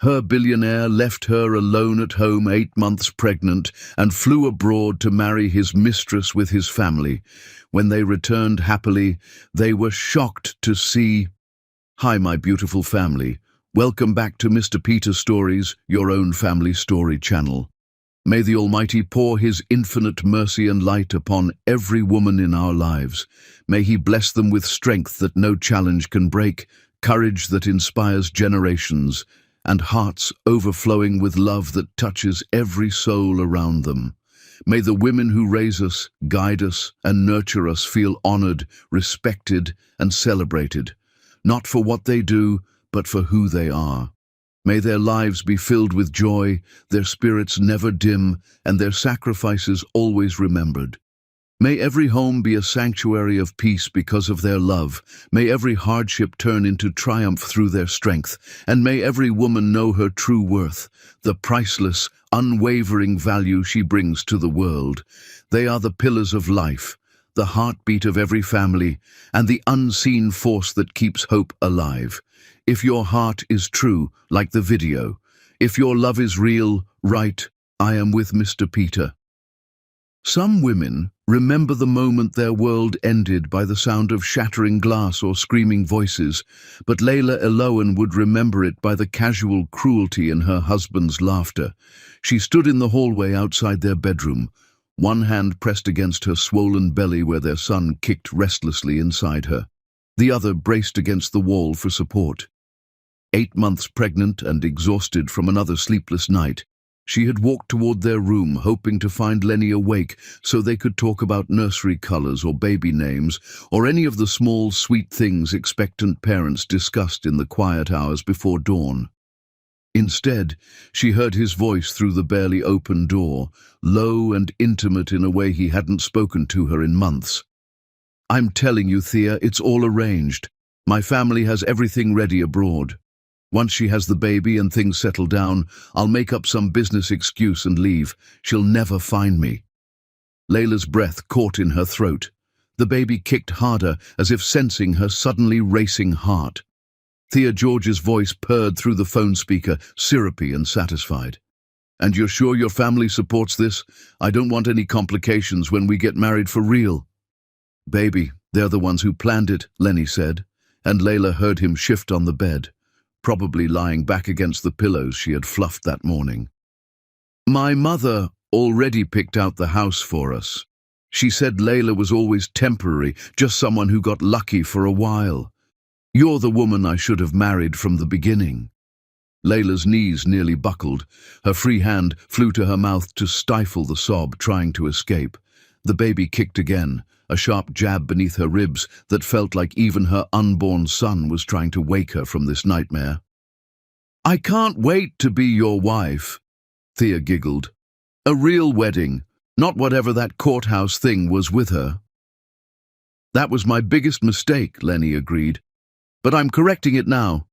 Her billionaire left her alone at home 8 months pregnant and flew abroad to marry his mistress with his family. When they returned happily, they were shocked to see... Hi, my beautiful family. Welcome back to Mr. Peter Stories, your own family story channel. May the Almighty pour His infinite mercy and light upon every woman in our lives. May He bless them with strength that no challenge can break, courage that inspires generations, and hearts overflowing with love that touches every soul around them. May the women who raise us, guide us, and nurture us feel honored, respected, and celebrated, not for what they do, but for who they are. May their lives be filled with joy, their spirits never dim, and their sacrifices always remembered. May every home be a sanctuary of peace because of their love. May every hardship turn into triumph through their strength. And may every woman know her true worth, the priceless, unwavering value she brings to the world. They are the pillars of life, the heartbeat of every family, and the unseen force that keeps hope alive. If your heart is true, like the video, if your love is real, write, "I am with Mr. Peter." Some women remember the moment their world ended by the sound of shattering glass or screaming voices, but Layla Eloan would remember it by the casual cruelty in her husband's laughter. She stood in the hallway outside their bedroom, one hand pressed against her swollen belly where their son kicked restlessly inside her. The other braced against the wall for support. 8 months pregnant and exhausted from another sleepless night, she had walked toward their room, hoping to find Lenny awake so they could talk about nursery colors or baby names or any of the small, sweet things expectant parents discussed in the quiet hours before dawn. Instead, she heard his voice through the barely open door, low and intimate in a way he hadn't spoken to her in months. "I'm telling you, Thea, it's all arranged. My family has everything ready abroad. Once she has the baby and things settle down, I'll make up some business excuse and leave. She'll never find me." Layla's breath caught in her throat. The baby kicked harder, as if sensing her suddenly racing heart. Thea George's voice purred through the phone speaker, syrupy and satisfied. "And you're sure your family supports this? I don't want any complications when we get married for real." "Baby, they're the ones who planned it," Lenny said, and Layla heard him shift on the bed, probably lying back against the pillows she had fluffed that morning. "My mother already picked out the house for us. She said Layla was always temporary, just someone who got lucky for a while. You're the woman I should have married from the beginning." Layla's knees nearly buckled. Her free hand flew to her mouth to stifle the sob trying to escape. The baby kicked again, a sharp jab beneath her ribs that felt like even her unborn son was trying to wake her from this nightmare. "I can't wait to be your wife," Thea giggled. "A real wedding, not whatever that courthouse thing was with her." "That was my biggest mistake," Lenny agreed. "But I'm correcting it now.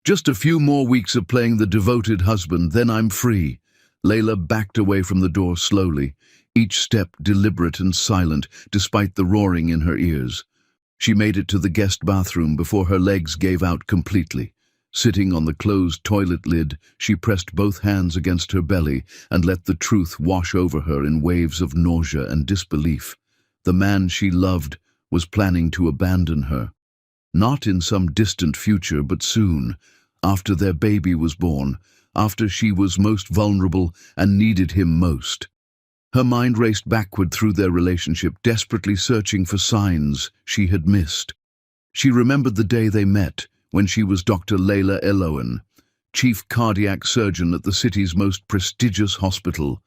Just a few more weeks of playing the devoted husband, then I'm free." Layla backed away from the door slowly, each step deliberate and silent, despite the roaring in her ears. She made it to the guest bathroom before her legs gave out completely. Sitting on the closed toilet lid, she pressed both hands against her belly and let the truth wash over her in waves of nausea and disbelief. The man she loved was planning to abandon her. Not in some distant future, but soon, after their baby was born, after she was most vulnerable and needed him most. Her mind raced backward through their relationship, desperately searching for signs she had missed. She remembered the day they met, when she was Dr. Layla Eloan, chief cardiac surgeon at the city's most prestigious hospital.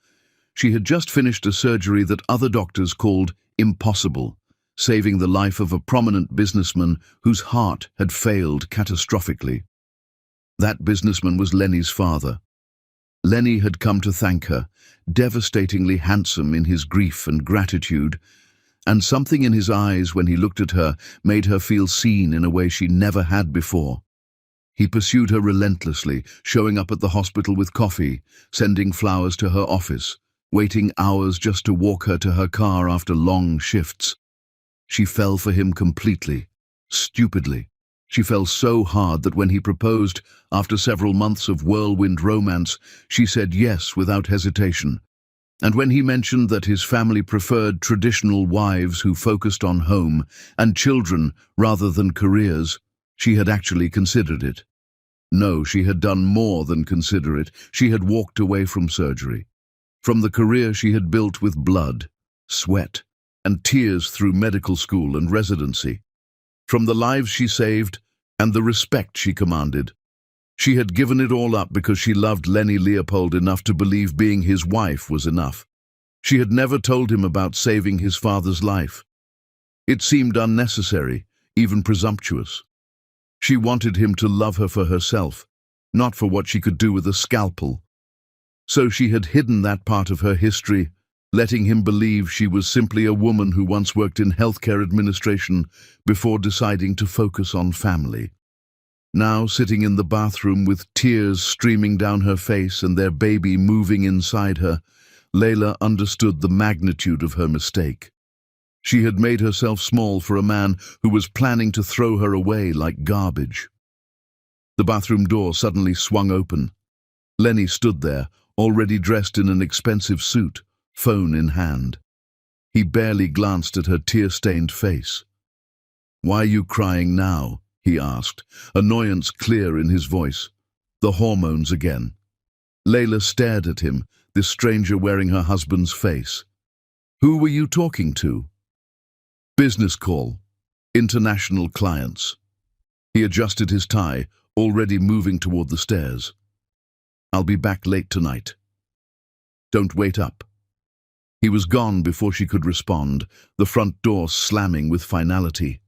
She had just finished a surgery that other doctors called impossible, saving the life of a prominent businessman whose heart had failed catastrophically. That businessman was Lenny's father. Lenny had come to thank her, devastatingly handsome in his grief and gratitude, and something in his eyes when he looked at her made her feel seen in a way she never had before. He pursued her relentlessly, showing up at the hospital with coffee, sending flowers to her office, waiting hours just to walk her to her car after long shifts. She fell for him completely, stupidly. She fell so hard that when he proposed, after several months of whirlwind romance, she said yes without hesitation. And when he mentioned that his family preferred traditional wives who focused on home and children rather than careers, she had actually considered it. No, she had done more than consider it. She had walked away from surgery, from the career she had built with blood, sweat, and tears through medical school and residency, from the lives she saved and the respect she commanded. She had given it all up because she loved Lenny Leopold enough to believe being his wife was enough. She had never told him about saving his father's life. It seemed unnecessary, even presumptuous. She wanted him to love her for herself, not for what she could do with a scalpel. So she had hidden that part of her history, letting him believe she was simply a woman who once worked in healthcare administration before deciding to focus on family. Now, sitting in the bathroom with tears streaming down her face and their baby moving inside her, Layla understood the magnitude of her mistake. She had made herself small for a man who was planning to throw her away like garbage. The bathroom door suddenly swung open. Lenny stood there, already dressed in an expensive suit, phone in hand. He barely glanced at her tear-stained face. "Why are you crying now?" he asked, annoyance clear in his voice. "The hormones again." Layla stared at him, this stranger wearing her husband's face. "Who were you talking to?" "Business call. International clients." He adjusted his tie, already moving toward the stairs. "I'll be back late tonight. Don't wait up." He was gone before she could respond, the front door slamming with finality.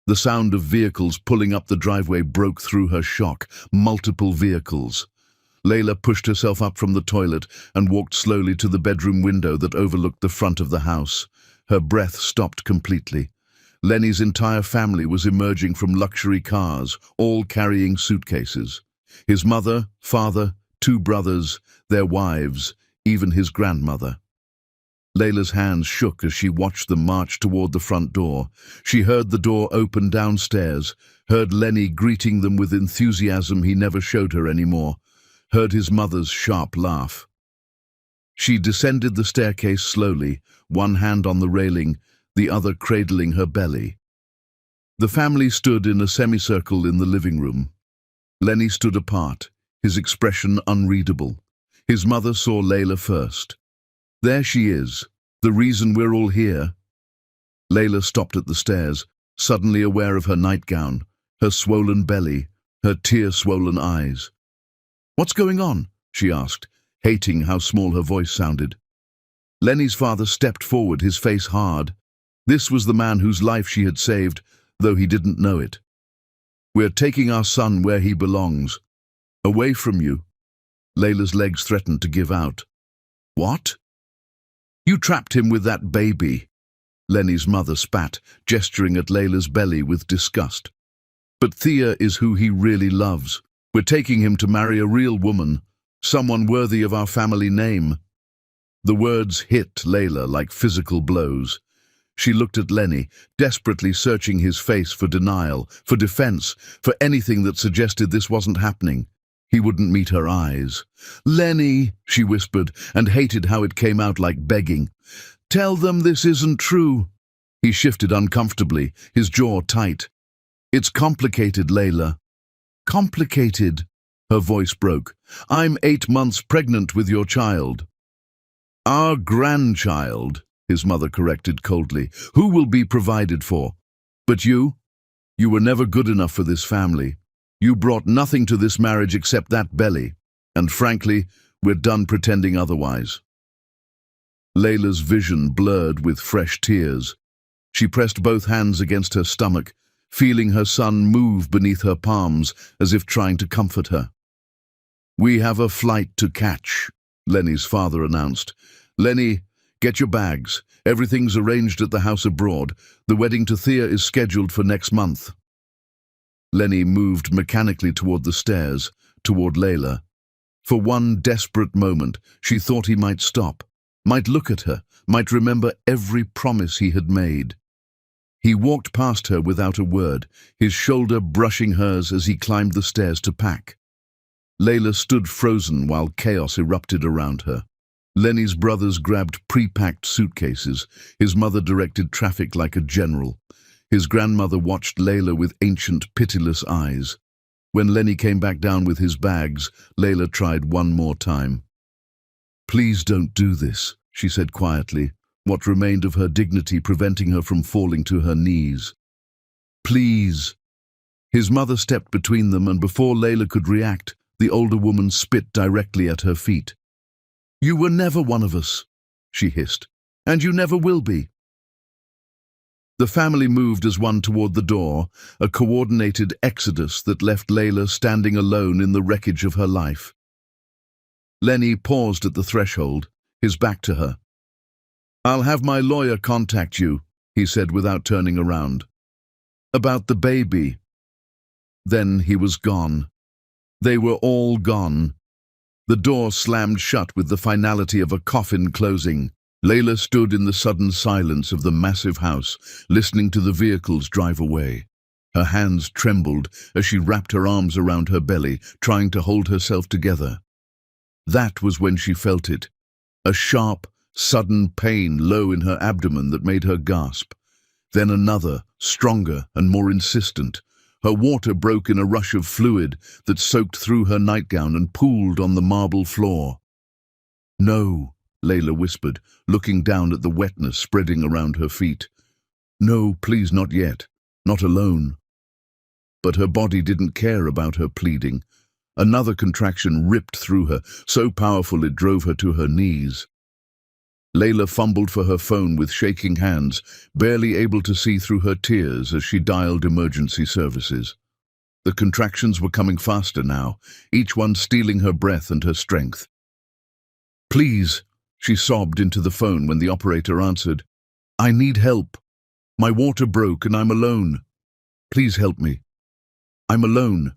The sound of vehicles pulling up the driveway broke through her shock. Multiple vehicles. Layla pushed herself up from the toilet and walked slowly to the bedroom window that overlooked the front of the house. Her breath stopped completely. Lenny's entire family was emerging from luxury cars, all carrying suitcases. His mother, father, 2 brothers, their wives, even his grandmother. Layla's hands shook as she watched them march toward the front door. She heard the door open downstairs, heard Lenny greeting them with enthusiasm he never showed her anymore, heard his mother's sharp laugh. She descended the staircase slowly, one hand on the railing, the other cradling her belly. The family stood in a semicircle in the living room. Lenny stood apart, his expression unreadable. His mother saw Layla first. "There she is, the reason we're all here." Layla stopped at the stairs, suddenly aware of her nightgown, her swollen belly, her tear-swollen eyes. "What's going on?" she asked, hating how small her voice sounded. Lenny's father stepped forward, his face hard. This was the man whose life she had saved, though he didn't know it. "We're taking our son where he belongs. Away from you." Layla's legs threatened to give out. "What?" "You trapped him with that baby." Lenny's mother spat, gesturing at Layla's belly with disgust. "But Thea is who he really loves. We're taking him to marry a real woman, someone worthy of our family name." The words hit Layla like physical blows. She looked at Lenny, desperately searching his face for denial, for defense, for anything that suggested this wasn't happening. He wouldn't meet her eyes. "Lenny," she whispered, and hated how it came out like begging. "Tell them this isn't true." He shifted uncomfortably, his jaw tight. "It's complicated, Layla." "Complicated?" Her voice broke. "I'm 8 months pregnant with your child." "Our grandchild," his mother corrected coldly. "Who will be provided for? But you? You were never good enough for this family. You brought nothing to this marriage except that belly, and frankly, we're done pretending otherwise." Layla's vision blurred with fresh tears. She pressed both hands against her stomach, feeling her son move beneath her palms as if trying to comfort her. "We have a flight to catch," Lenny's father announced. "Lenny, get your bags. Everything's arranged at the house abroad. The wedding to Thea is scheduled for next month." Lenny moved mechanically toward the stairs, toward Layla. For one desperate moment, she thought he might stop, might look at her, might remember every promise he had made. He walked past her without a word, his shoulder brushing hers as he climbed the stairs to pack. Layla stood frozen while chaos erupted around her. Lenny's brothers grabbed pre-packed suitcases. His mother directed traffic like a general. His grandmother watched Layla with ancient, pitiless eyes. When Lenny came back down with his bags, Layla tried one more time. "Please don't do this," she said quietly, what remained of her dignity preventing her from falling to her knees. "Please." His mother stepped between them, and before Layla could react, the older woman spit directly at her feet. "You were never one of us," she hissed, "and you never will be." The family moved as one toward the door, a coordinated exodus that left Layla standing alone in the wreckage of her life. Lenny paused at the threshold, his back to her. "I'll have my lawyer contact you," he said without turning around. "About the baby." Then he was gone. They were all gone. The door slammed shut with the finality of a coffin closing. Layla stood in the sudden silence of the massive house, listening to the vehicles drive away. Her hands trembled as she wrapped her arms around her belly, trying to hold herself together. That was when she felt it, a sharp, sudden pain low in her abdomen that made her gasp. Then another, stronger and more insistent. Her water broke in a rush of fluid that soaked through her nightgown and pooled on the marble floor. "No," Layla whispered, looking down at the wetness spreading around her feet. "No, please, not yet. Not alone." But her body didn't care about her pleading. Another contraction ripped through her, so powerful it drove her to her knees. Layla fumbled for her phone with shaking hands, barely able to see through her tears as she dialed emergency services. The contractions were coming faster now, each one stealing her breath and her strength. "Please," she sobbed into the phone when the operator answered. "I need help. My water broke and I'm alone. Please help me. I'm alone."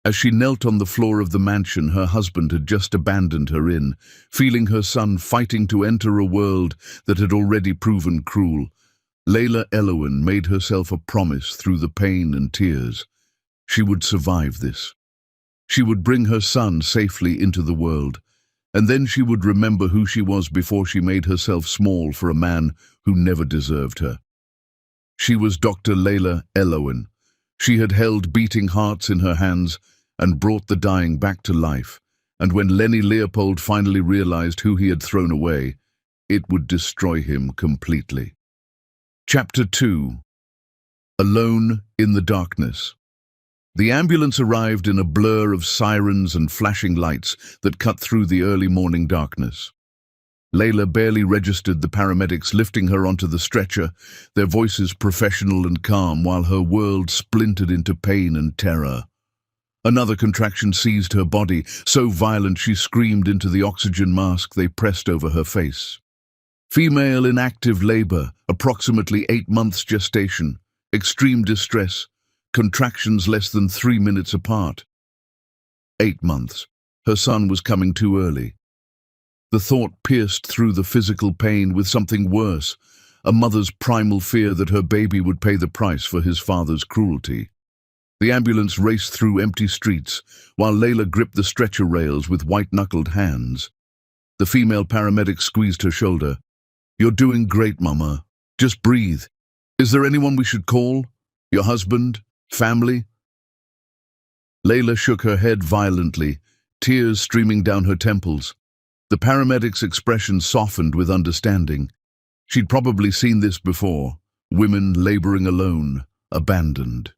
As she knelt on the floor of the mansion her husband had just abandoned her in, feeling her son fighting to enter a world that had already proven cruel, Layla Elowen made herself a promise through the pain and tears. She would survive this. She would bring her son safely into the world, and then she would remember who she was before she made herself small for a man who never deserved her. She was Dr. Layla Elowen. She had held beating hearts in her hands and brought the dying back to life, and when Lenny Leopold finally realized who he had thrown away, it would destroy him completely. Chapter 2. Alone in the Darkness. The ambulance arrived in a blur of sirens and flashing lights that cut through the early morning darkness. Layla barely registered the paramedics lifting her onto the stretcher, their voices professional and calm while her world splintered into pain and terror. Another contraction seized her body, so violent she screamed into the oxygen mask they pressed over her face. Female in active labor, approximately 8 months gestation, extreme distress, contractions less than 3 minutes apart. 8 months. Her son was coming too early. The thought pierced through the physical pain with something worse, a mother's primal fear that her baby would pay the price for his father's cruelty. The ambulance raced through empty streets, while Layla gripped the stretcher rails with white-knuckled hands. The female paramedic squeezed her shoulder. "You're doing great, Mama. Just breathe. Is there anyone we should call? Your husband? Family?" Layla shook her head violently, tears streaming down her temples. The paramedic's expression softened with understanding. She'd probably seen this before, women laboring alone, abandoned.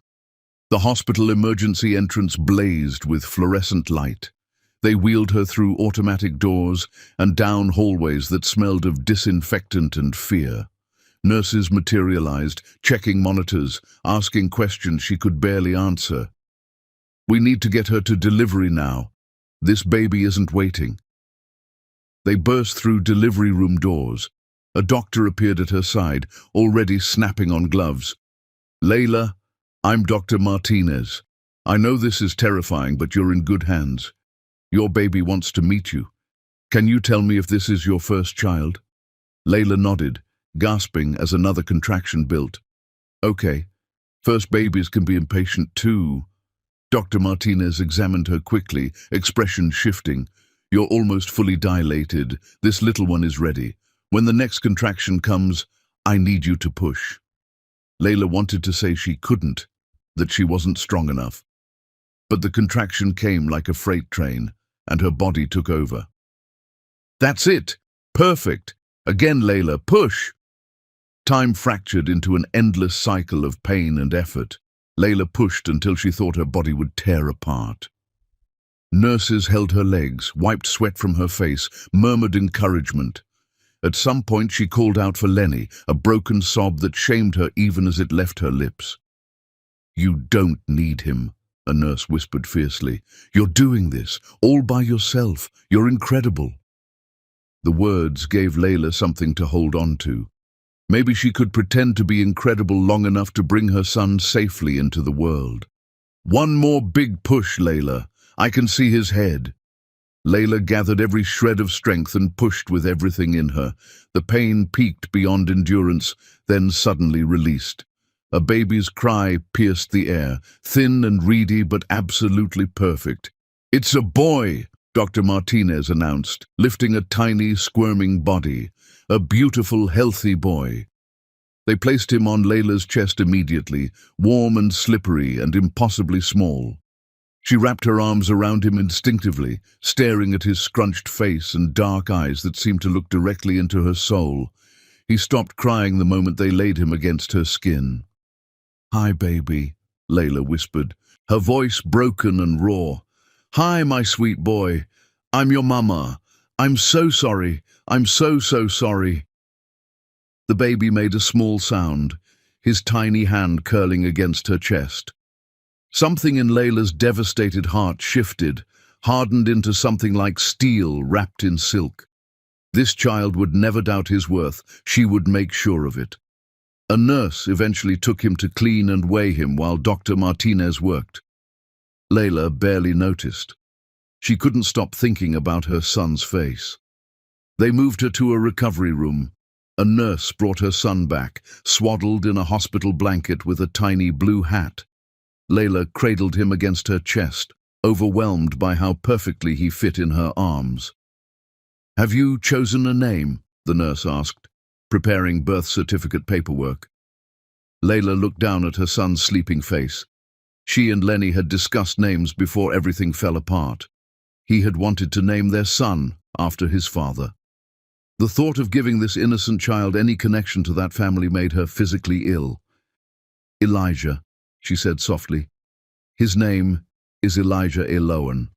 The hospital emergency entrance blazed with fluorescent light. They wheeled her through automatic doors and down hallways that smelled of disinfectant and fear. Nurses materialized, checking monitors, asking questions she could barely answer. "We need to get her to delivery now. This baby isn't waiting." They burst through delivery room doors. A doctor appeared at her side, already snapping on gloves. "Layla, I'm Dr. Martinez. I know this is terrifying, but you're in good hands. Your baby wants to meet you. Can you tell me if this is your first child?" Layla nodded, gasping as another contraction built. "Okay, first babies can be impatient too." Dr. Martinez examined her quickly, expression shifting. "You're almost fully dilated. This little one is ready. When the next contraction comes, I need you to push." Layla wanted to say she couldn't, that she wasn't strong enough. But the contraction came like a freight train, and her body took over. "That's it! Perfect! Again, Layla, push!" Time fractured into an endless cycle of pain and effort. Layla pushed until she thought her body would tear apart. Nurses held her legs, wiped sweat from her face, murmured encouragement. At some point she called out for Lenny, a broken sob that shamed her even as it left her lips. "You don't need him," a nurse whispered fiercely. "You're doing this, all by yourself. You're incredible." The words gave Layla something to hold on to. Maybe she could pretend to be incredible long enough to bring her son safely into the world. "One more big push, Layla. I can see his head." Layla gathered every shred of strength and pushed with everything in her. The pain peaked beyond endurance, then suddenly released. A baby's cry pierced the air, thin and reedy but absolutely perfect. "It's a boy," Dr. Martinez announced, lifting a tiny, squirming body. "A beautiful, healthy boy." They placed him on Layla's chest immediately, warm and slippery and impossibly small. She wrapped her arms around him instinctively, staring at his scrunched face and dark eyes that seemed to look directly into her soul. He stopped crying the moment they laid him against her skin. "Hi, baby," Layla whispered, her voice broken and raw. "Hi, my sweet boy. I'm your mama. I'm so sorry. I'm so sorry." The baby made a small sound, his tiny hand curling against her chest. Something in Layla's devastated heart shifted, hardened into something like steel wrapped in silk. This child would never doubt his worth. She would make sure of it. A nurse eventually took him to clean and weigh him while Dr. Martinez worked. Layla barely noticed. She couldn't stop thinking about her son's face. They moved her to a recovery room. A nurse brought her son back, swaddled in a hospital blanket with a tiny blue hat. Layla cradled him against her chest, overwhelmed by how perfectly he fit in her arms. "Have you chosen a name?" the nurse asked, preparing birth certificate paperwork. Layla looked down at her son's sleeping face. She and Lenny had discussed names before everything fell apart. He had wanted to name their son after his father. The thought of giving this innocent child any connection to that family made her physically ill. "Elijah," she said softly. "His name is Elijah Eloan."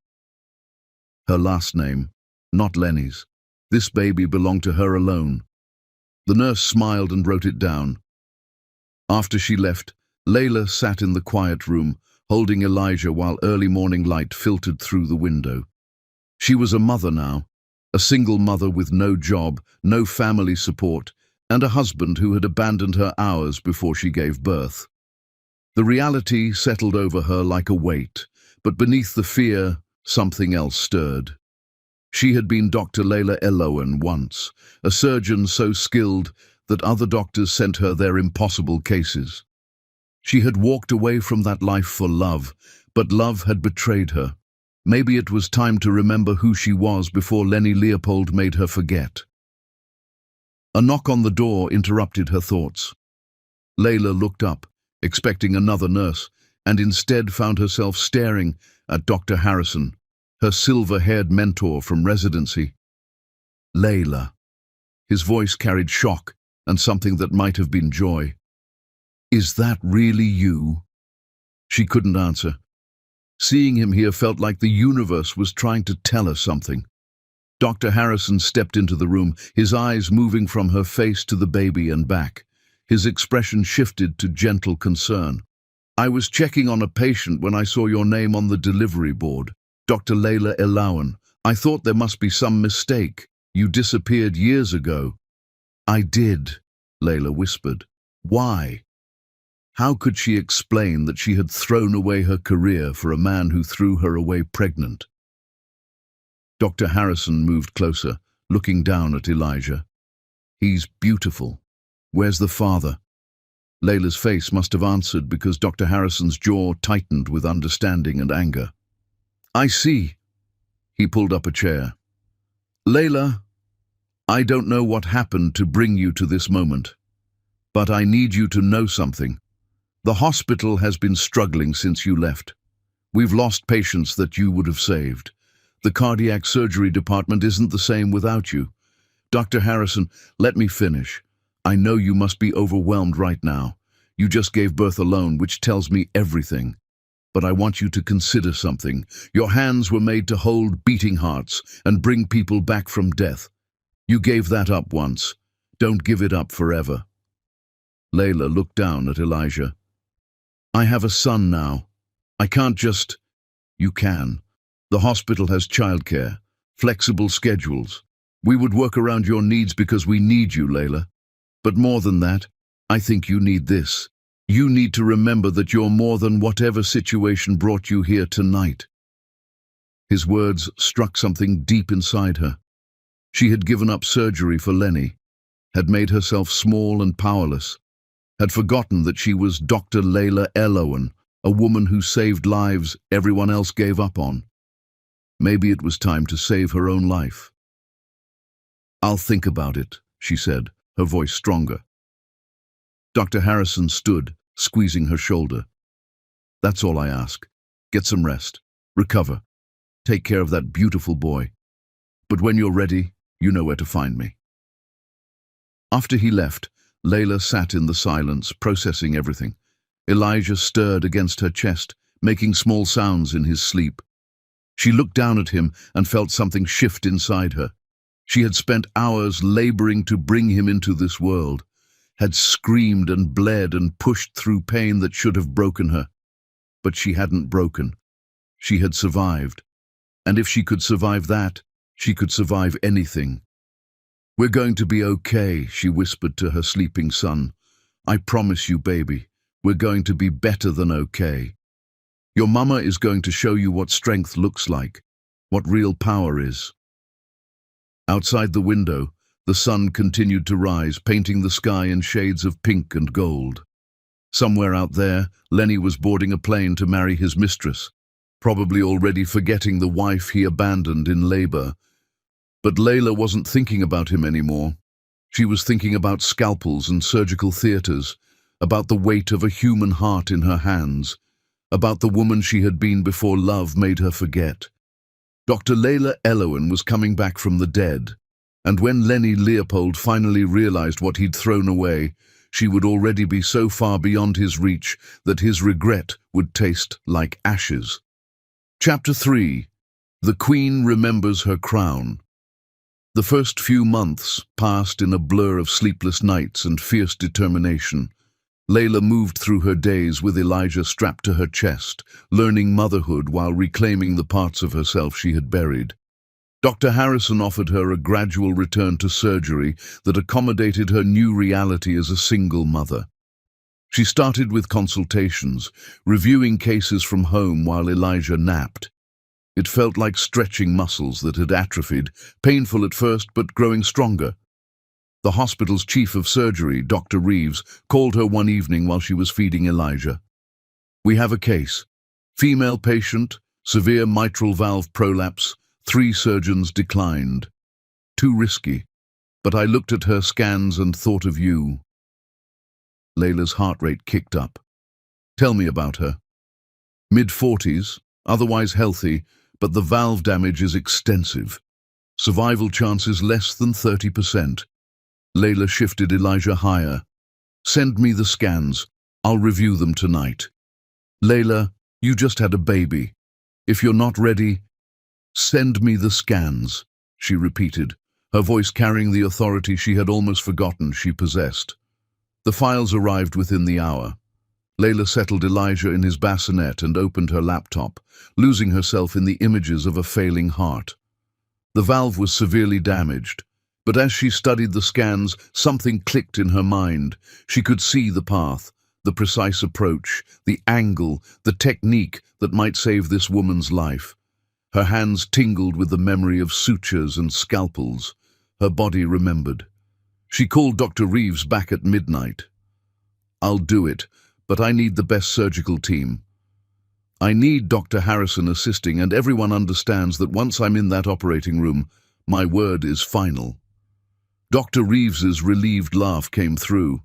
Her last name, not Lenny's. This baby belonged to her alone. The nurse smiled and wrote it down. After she left, Layla sat in the quiet room, holding Elijah while early morning light filtered through the window. She was a mother now, a single mother with no job, no family support, and a husband who had abandoned her hours before she gave birth. The reality settled over her like a weight, but beneath the fear, something else stirred. She had been Dr. Layla Eloan once, a surgeon so skilled that other doctors sent her their impossible cases. She had walked away from that life for love, but love had betrayed her. Maybe it was time to remember who she was before Lenny Leopold made her forget. A knock on the door interrupted her thoughts. Layla looked up, expecting another nurse, and instead found herself staring at Dr. Harrison, her silver-haired mentor from residency. "Layla." His voice carried shock and something that might have been joy. "Is that really you?" She couldn't answer. Seeing him here felt like the universe was trying to tell her something. Dr. Harrison stepped into the room, his eyes moving from her face to the baby and back. His expression shifted to gentle concern. "I was checking on a patient when I saw your name on the delivery board. Dr. Layla Eloan. I thought there must be some mistake. You disappeared years ago." "I did," Layla whispered. "Why?" How could she explain that she had thrown away her career for a man who threw her away pregnant? Dr. Harrison moved closer, looking down at Elijah. "He's beautiful," Where's the father? Layla's face must have answered because Dr. Harrison's jaw tightened with understanding and anger. I see. He pulled up a chair. Layla, I don't know what happened to bring you to this moment, but I need you to know something. The hospital has been struggling since you left. We've lost patients that you would have saved. The cardiac surgery department isn't the same without you. Dr. Harrison, let me finish. I know you must be overwhelmed right now. You just gave birth alone, which tells me everything. But I want you to consider something. Your hands were made to hold beating hearts and bring people back from death. You gave that up once. Don't give it up forever. Layla looked down at Elijah. I have a son now. I can't just... You can. The hospital has childcare, flexible schedules. We would work around your needs because we need you, Layla. But more than that, I think you need this. You need to remember that you're more than whatever situation brought you here tonight. His words struck something deep inside her. She had given up surgery for Lenny, had made herself small and powerless, had forgotten that she was Dr. Layla Owen, a woman who saved lives everyone else gave up on. Maybe it was time to save her own life. I'll think about it, she said, her voice stronger. Dr. Harrison stood, squeezing her shoulder. That's all I ask. Get some rest. Recover. Take care of that beautiful boy. But when you're ready, you know where to find me. After he left, Layla sat in the silence, processing everything. Elijah stirred against her chest, making small sounds in his sleep. She looked down at him and felt something shift inside her. She had spent hours laboring to bring him into this world, had screamed and bled and pushed through pain that should have broken her. But she hadn't broken. She had survived. And if she could survive that, she could survive anything. We're going to be okay, she whispered to her sleeping son. I promise you, baby, we're going to be better than okay. Your mama is going to show you what strength looks like, what real power is. Outside the window, the sun continued to rise, painting the sky in shades of pink and gold. Somewhere out there, Lenny was boarding a plane to marry his mistress, probably already forgetting the wife he abandoned in labor. But Layla wasn't thinking about him anymore. She was thinking about scalpels and surgical theaters, about the weight of a human heart in her hands, about the woman she had been before love made her forget. Dr. Layla Owen was coming back from the dead, and when Lenny Leopold finally realized what he'd thrown away, she would already be so far beyond his reach that his regret would taste like ashes. Chapter 3. The Queen Remembers Her Crown. The first few months passed in a blur of sleepless nights and fierce determination. Layla moved through her days with Elijah strapped to her chest, learning motherhood while reclaiming the parts of herself she had buried. Dr. Harrison offered her a gradual return to surgery that accommodated her new reality as a single mother. She started with consultations, reviewing cases from home while Elijah napped. It felt like stretching muscles that had atrophied, painful at first but growing stronger. The hospital's chief of surgery, Dr. Reeves, called her one evening while she was feeding Elijah. We have a case. Female patient, severe mitral valve prolapse, 3 surgeons declined. Too risky. But I looked at her scans and thought of you. Layla's heart rate kicked up. Tell me about her. Mid-40s, otherwise healthy, but the valve damage is extensive. Survival chances less than 30%. Layla shifted Elijah higher. Send me the scans. I'll review them tonight. Layla, you just had a baby. If you're not ready, send me the scans, she repeated, her voice carrying the authority she had almost forgotten she possessed. The files arrived within the hour. Layla settled Elijah in his bassinet and opened her laptop, losing herself in the images of a failing heart. The valve was severely damaged, but as she studied the scans, something clicked in her mind. She could see the path, the precise approach, the angle, the technique that might save this woman's life. Her hands tingled with the memory of sutures and scalpels. Her body remembered. She called Dr. Reeves back at midnight. "I'll do it, but I need the best surgical team. I need Dr. Harrison assisting, and everyone understands that once I'm in that operating room, my word is final." Dr. Reeves's relieved laugh came through.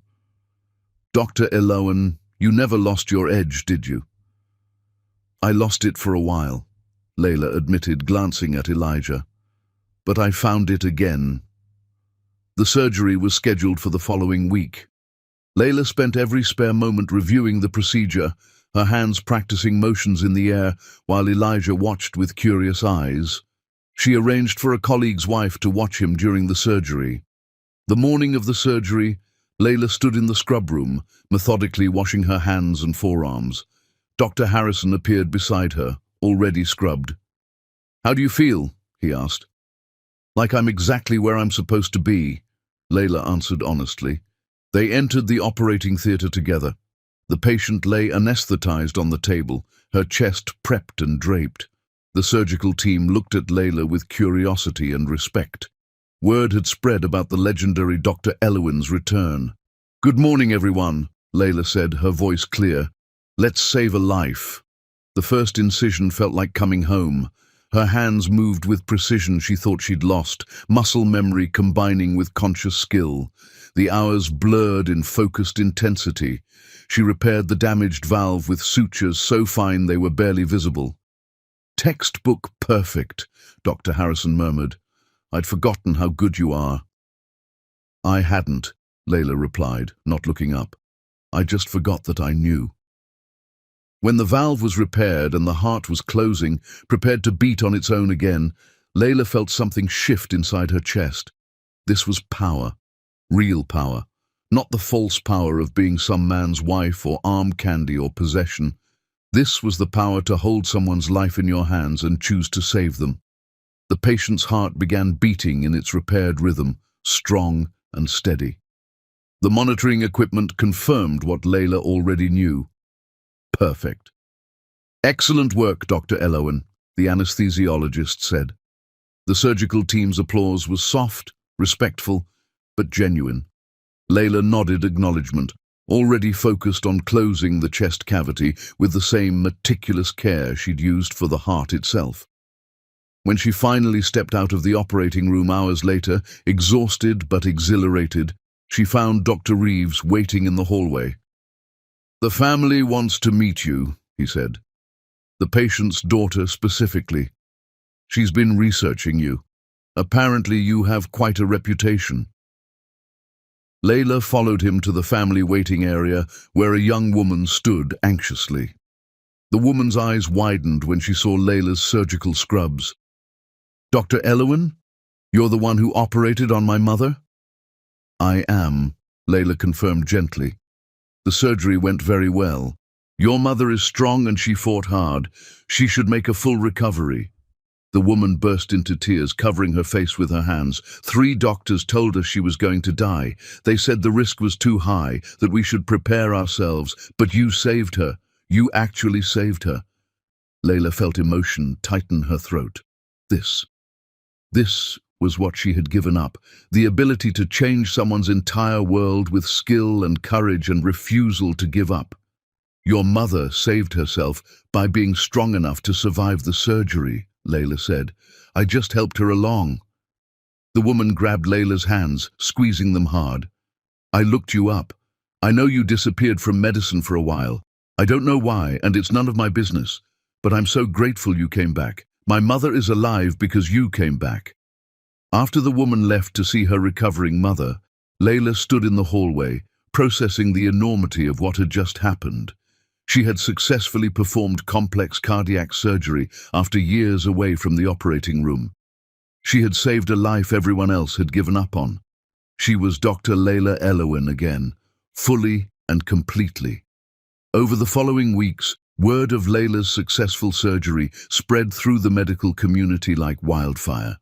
"Dr. Elowen, you never lost your edge, did you?" "I lost it for a while," Layla admitted, glancing at Elijah. "But I found it again." The surgery was scheduled for the following week. Layla spent every spare moment reviewing the procedure, her hands practicing motions in the air while Elijah watched with curious eyes. She arranged for a colleague's wife to watch him during the surgery. The morning of the surgery, Layla stood in the scrub room, methodically washing her hands and forearms. Dr. Harrison appeared beside her, already scrubbed. "How do you feel?" he asked. "Like I'm exactly where I'm supposed to be," Layla answered honestly. They entered the operating theater together. The patient lay anesthetized on the table, her chest prepped and draped. The surgical team looked at Layla with curiosity and respect. Word had spread about the legendary Dr. Elowen's return. "Good morning, everyone," Layla said, her voice clear. "Let's save a life." The first incision felt like coming home. Her hands moved with precision she thought she'd lost, muscle memory combining with conscious skill. The hours blurred in focused intensity. She repaired the damaged valve with sutures so fine they were barely visible. "Textbook perfect," Dr. Harrison murmured. "I'd forgotten how good you are." "I hadn't," Layla replied, not looking up. "I just forgot that I knew." When the valve was repaired and the heart was closing, prepared to beat on its own again, Layla felt something shift inside her chest. This was power. Real power. Not the false power of being some man's wife or arm candy or possession. This was the power to hold someone's life in your hands and choose to save them. The patient's heart began beating in its repaired rhythm, strong and steady. The monitoring equipment confirmed what Layla already knew. Perfect. "Excellent work, Dr. Elowen," the anesthesiologist said. The surgical team's applause was soft, respectful, but genuine. Layla nodded acknowledgement, already focused on closing the chest cavity with the same meticulous care she'd used for the heart itself. When she finally stepped out of the operating room hours later, exhausted but exhilarated, she found Dr. Reeves waiting in the hallway. "The family wants to meet you," he said. "The patient's daughter specifically. She's been researching you. Apparently you have quite a reputation." Layla followed him to the family waiting area where a young woman stood anxiously. The woman's eyes widened when she saw Layla's surgical scrubs. "Dr. Elowen, you're the one who operated on my mother?" "I am," Layla confirmed gently. "The surgery went very well. Your mother is strong and she fought hard. She should make a full recovery." The woman burst into tears, covering her face with her hands. "3 doctors told us she was going to die. They said the risk was too high, that we should prepare ourselves. But you saved her. You actually saved her." Layla felt emotion tighten her throat. This was what she had given up, the ability to change someone's entire world with skill and courage and refusal to give up. "Your mother saved herself by being strong enough to survive the surgery," Layla said. "I just helped her along." The woman grabbed Layla's hands, squeezing them hard. "I looked you up. I know you disappeared from medicine for a while. I don't know why, and it's none of my business. But I'm so grateful you came back. My mother is alive because you came back." After the woman left to see her recovering mother, Layla stood in the hallway, processing the enormity of what had just happened. She had successfully performed complex cardiac surgery after years away from the operating room. She had saved a life everyone else had given up on. She was Dr. Layla Elowen again, fully and completely. Over the following weeks, word of Layla's successful surgery spread through the medical community like wildfire.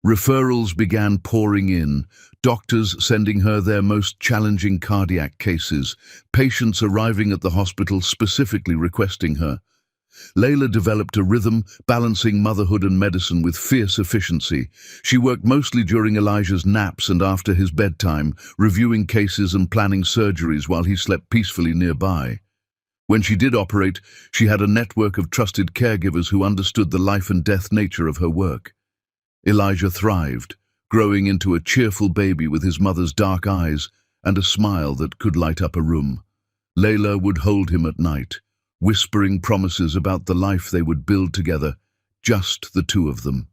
Referrals began pouring in, doctors sending her their most challenging cardiac cases, patients arriving at the hospital specifically requesting her. Layla developed a rhythm, balancing motherhood and medicine with fierce efficiency. She worked mostly during Elijah's naps and after his bedtime, reviewing cases and planning surgeries while he slept peacefully nearby. When she did operate, she had a network of trusted caregivers who understood the life and death nature of her work. Elijah thrived, growing into a cheerful baby with his mother's dark eyes and a smile that could light up a room. Layla would hold him at night, whispering promises about the life they would build together, just the two of them.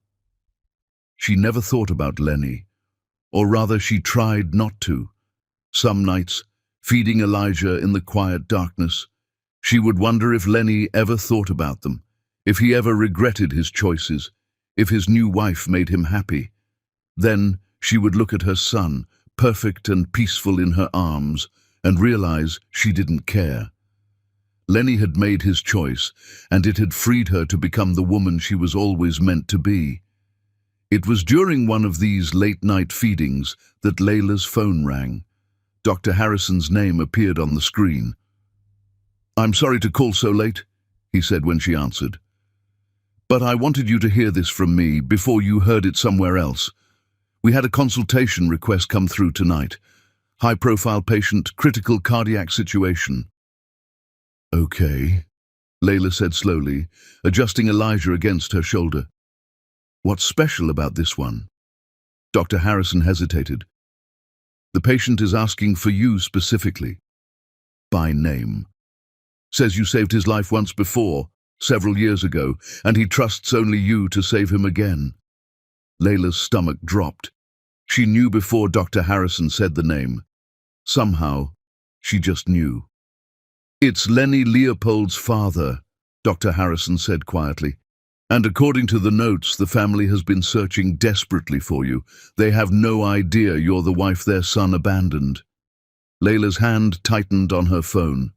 She never thought about Lenny, or rather she tried not to. Some nights, feeding Elijah in the quiet darkness, she would wonder if Lenny ever thought about them, if he ever regretted his choices, if his new wife made him happy. Then she would look at her son, perfect and peaceful in her arms, and realize she didn't care. Lenny had made his choice, and it had freed her to become the woman she was always meant to be. It was during one of these late-night feedings that Layla's phone rang. Dr. Harrison's name appeared on the screen. "I'm sorry to call so late," he said when she answered. "But I wanted you to hear this from me before you heard it somewhere else. We had a consultation request come through tonight. High-profile patient, critical cardiac situation." "Okay," Layla said slowly, adjusting Elijah against her shoulder. "What's special about this one?" Dr. Harrison hesitated. "The patient is asking for you specifically, by name. Says you saved his life once before, several years ago, and he trusts only you to save him again." Layla's stomach dropped. She knew before Dr. Harrison said the name. Somehow, she just knew. "It's Lenny Leopold's father," Dr. Harrison said quietly. "And according to the notes, the family has been searching desperately for you. They have no idea you're the wife their son abandoned." Layla's hand tightened on her phone.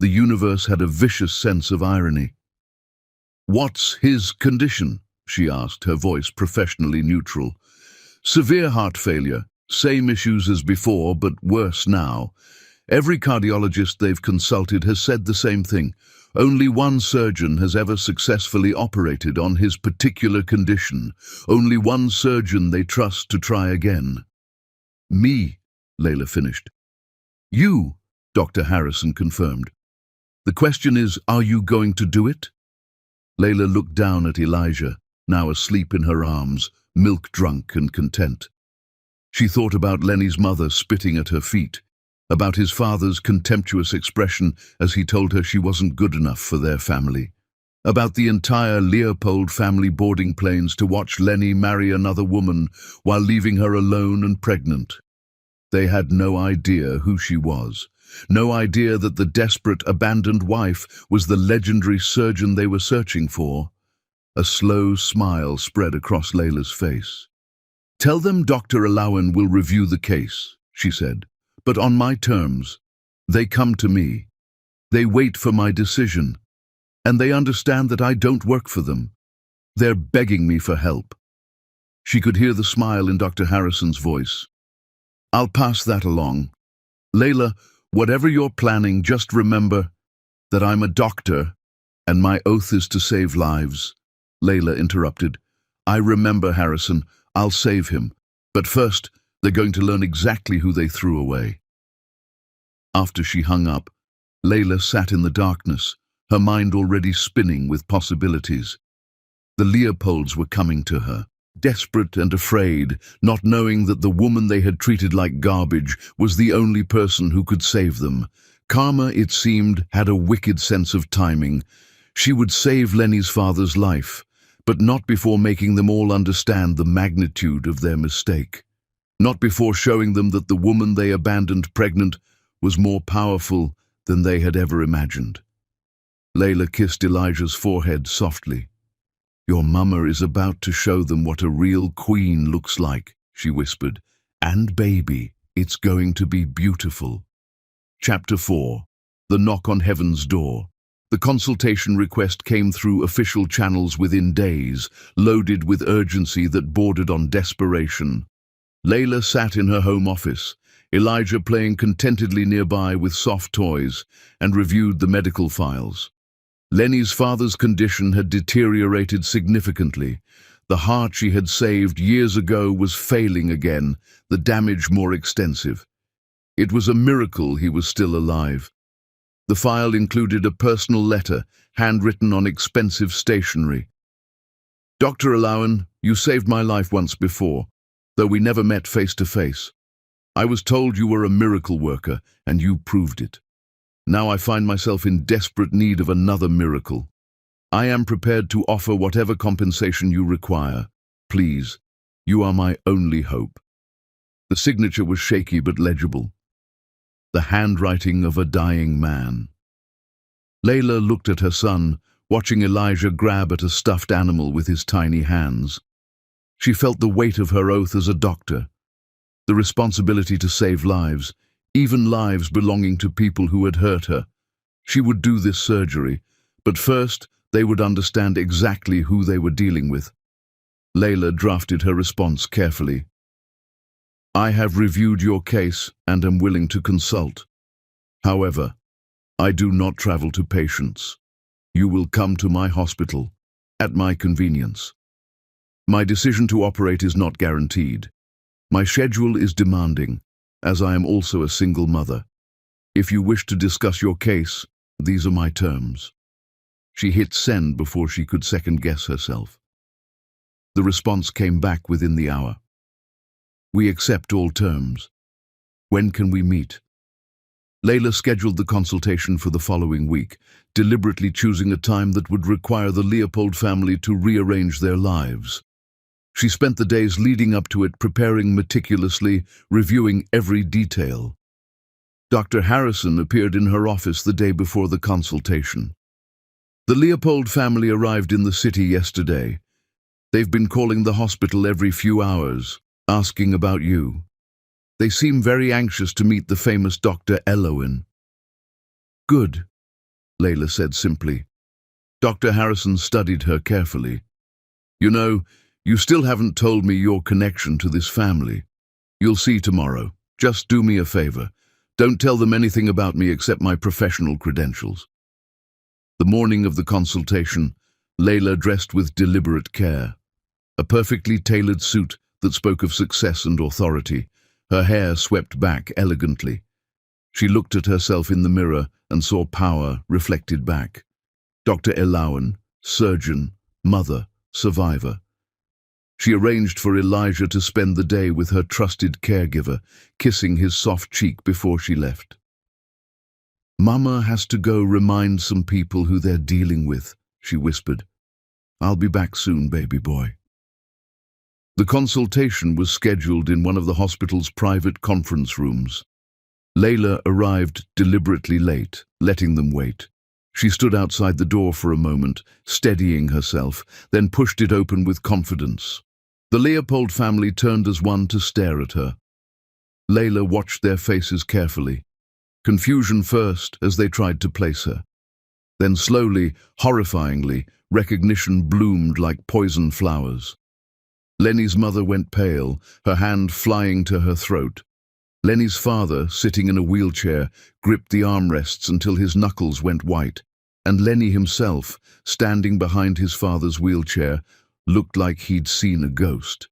The universe had a vicious sense of irony. "What's his condition?" she asked, her voice professionally neutral. "Severe heart failure, same issues as before, but worse now. Every cardiologist they've consulted has said the same thing. Only one surgeon has ever successfully operated on his particular condition. Only one surgeon they trust to try again." "Me," Layla finished. "You," Dr. Harrison confirmed. "The question is, are you going to do it?" Layla looked down at Elijah, now asleep in her arms, milk-drunk and content. She thought about Lenny's mother spitting at her feet, about his father's contemptuous expression as he told her she wasn't good enough for their family, about the entire Leopold family boarding planes to watch Lenny marry another woman while leaving her alone and pregnant. They had no idea who she was, no idea that the desperate, abandoned wife was the legendary surgeon they were searching for. A slow smile spread across Layla's face. "Tell them Dr. Alawan will review the case," she said, "but on my terms. They come to me. They wait for my decision. And they understand that I don't work for them. They're begging me for help." She could hear the smile in Dr. Harrison's voice. "I'll pass that along. Layla, whatever you're planning, just remember that I'm a doctor and my oath is to save lives." Layla interrupted. "I remember Harrison. I'll save him. But first, they're going to learn exactly who they threw away." After she hung up, Layla sat in the darkness, her mind already spinning with possibilities. The Leopolds were coming to her, desperate and afraid, not knowing that the woman they had treated like garbage was the only person who could save them. Karma, it seemed, had a wicked sense of timing. She would save Lenny's father's life, but not before making them all understand the magnitude of their mistake. Not before showing them that the woman they abandoned pregnant was more powerful than they had ever imagined. Layla kissed Elijah's forehead softly. "Your mama is about to show them what a real queen looks like," she whispered. "And baby, it's going to be beautiful." Chapter 4. The Knock on Heaven's Door. The consultation request came through official channels within days, loaded with urgency that bordered on desperation. Layla sat in her home office, Elijah playing contentedly nearby with soft toys, and reviewed the medical files. Lenny's father's condition had deteriorated significantly. The heart she had saved years ago was failing again, the damage more extensive. It was a miracle he was still alive. The file included a personal letter, handwritten on expensive stationery. "Dr. Alawan, you saved my life once before, though we never met face to face. I was told you were a miracle worker, and you proved it. Now I find myself in desperate need of another miracle. I am prepared to offer whatever compensation you require. Please, you are my only hope." The signature was shaky but legible. The handwriting of a dying man. Layla looked at her son, watching Elijah grab at a stuffed animal with his tiny hands. She felt the weight of her oath as a doctor, the responsibility to save lives, even lives belonging to people who had hurt her. She would do this surgery, but first they would understand exactly who they were dealing with. Layla drafted her response carefully. "I have reviewed your case and am willing to consult. However, I do not travel to patients. You will come to my hospital, at my convenience. My decision to operate is not guaranteed. My schedule is demanding, as I am also a single mother. If you wish to discuss your case, these are my terms." She hit send before she could second-guess herself. The response came back within the hour. "We accept all terms. When can we meet?" Layla scheduled the consultation for the following week, deliberately choosing a time that would require the Leopold family to rearrange their lives. She spent the days leading up to it preparing meticulously, reviewing every detail. Dr. Harrison appeared in her office the day before the consultation. "The Leopold family arrived in the city yesterday. They've been calling the hospital every few hours, asking about you. They seem very anxious to meet the famous Dr. Alawan." "Good," Layla said simply. Dr. Harrison studied her carefully. "You know, you still haven't told me your connection to this family. You'll see tomorrow. Just do me a favor. Don't tell them anything about me except my professional credentials." The morning of the consultation, Layla dressed with deliberate care. A perfectly tailored suit that spoke of success and authority, her hair swept back elegantly. She looked at herself in the mirror and saw power reflected back. Dr. Alawan, surgeon, mother, survivor. She arranged for Elijah to spend the day with her trusted caregiver, kissing his soft cheek before she left. "Mama has to go remind some people who they're dealing with," she whispered. "I'll be back soon, baby boy." The consultation was scheduled in one of the hospital's private conference rooms. Layla arrived deliberately late, letting them wait. She stood outside the door for a moment, steadying herself, then pushed it open with confidence. The Leopold family turned as one to stare at her. Layla watched their faces carefully. Confusion first as they tried to place her. Then slowly, horrifyingly, recognition bloomed like poison flowers. Lenny's mother went pale, her hand flying to her throat. Lenny's father, sitting in a wheelchair, gripped the armrests until his knuckles went white, and Lenny himself, standing behind his father's wheelchair, looked like he'd seen a ghost.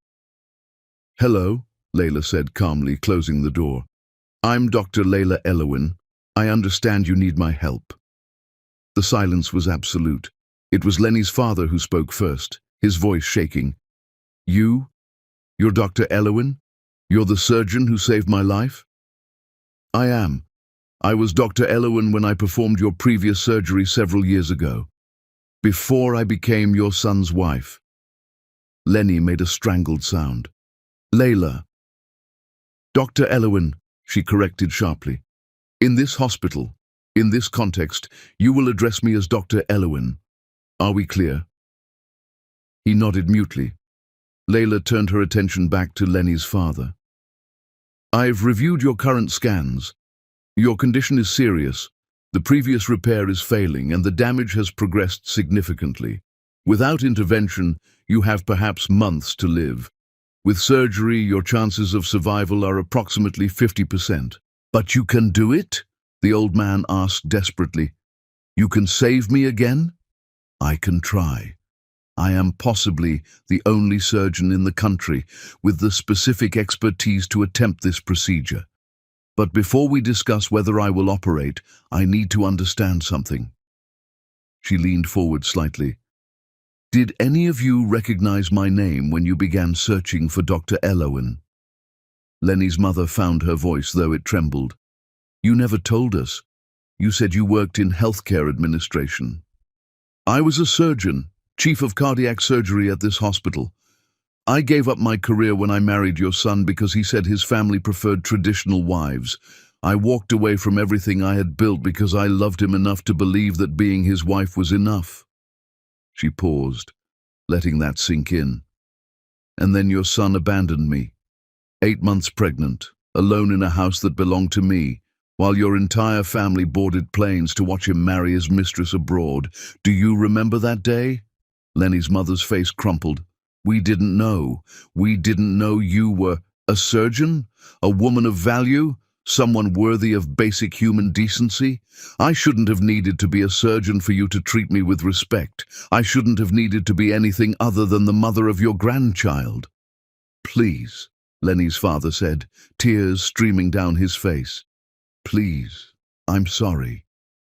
"Hello," Layla said calmly, closing the door. "I'm Dr. Layla Alawan. I understand you need my help." The silence was absolute. It was Lenny's father who spoke first, his voice shaking. You're Dr. Alawan? You're the surgeon who saved my life?" "I am. I was Dr. Alawan when I performed your previous surgery several years ago, before I became your son's wife." Lenny made a strangled sound. "Layla." "Dr. Alawan," she corrected sharply. "In this hospital, in this context, you will address me as Dr. Alawan. Are we clear?" He nodded mutely. Layla turned her attention back to Lenny's father. "I've reviewed your current scans. Your condition is serious. The previous repair is failing and the damage has progressed significantly. Without intervention, you have perhaps months to live. With surgery, your chances of survival are approximately 50%. "But you can do it?" the old man asked desperately. You can save me again? I can try. I am possibly the only surgeon in the country with the specific expertise to attempt this procedure. But before we discuss whether I will operate, I need to understand something. She leaned forward slightly. Did any of you recognize my name when you began searching for Dr. Elowen? Lenny's mother found her voice, though it trembled. You never told us. You said you worked in healthcare administration. I was a surgeon, chief of cardiac surgery at this hospital. I gave up my career when I married your son because he said his family preferred traditional wives. I walked away from everything I had built because I loved him enough to believe that being his wife was enough. She paused, letting that sink in. And then your son abandoned me, 8 months pregnant, alone in a house that belonged to me, while your entire family boarded planes to watch him marry his mistress abroad. Do you remember that day? Lenny's mother's face crumpled. We didn't know. We didn't know you were a surgeon, a woman of value, someone worthy of basic human decency. I shouldn't have needed to be a surgeon for you to treat me with respect. I shouldn't have needed to be anything other than the mother of your grandchild. Please, Lenny's father said, tears streaming down his face. Please, I'm sorry.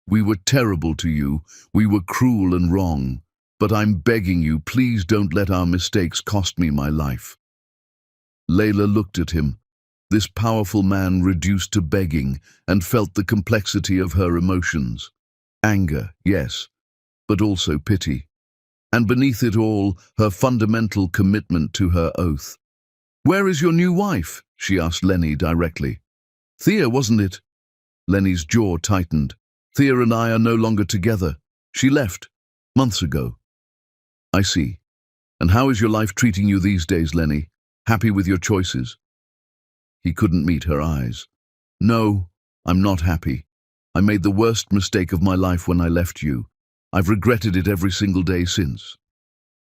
We were terrible to you. We were cruel and wrong. But I'm begging you, please don't let our mistakes cost me my life. Layla looked at him, this powerful man reduced to begging, and felt the complexity of her emotions. Anger, yes, but also pity. And beneath it all, her fundamental commitment to her oath. Where is your new wife? She asked Lenny directly. Thea, wasn't it? Lenny's jaw tightened. Thea and I are no longer together. She left months ago. I see. And how is your life treating you these days, Lenny? Happy with your choices? He couldn't meet her eyes. No, I'm not happy. I made the worst mistake of my life when I left you. I've regretted it every single day since.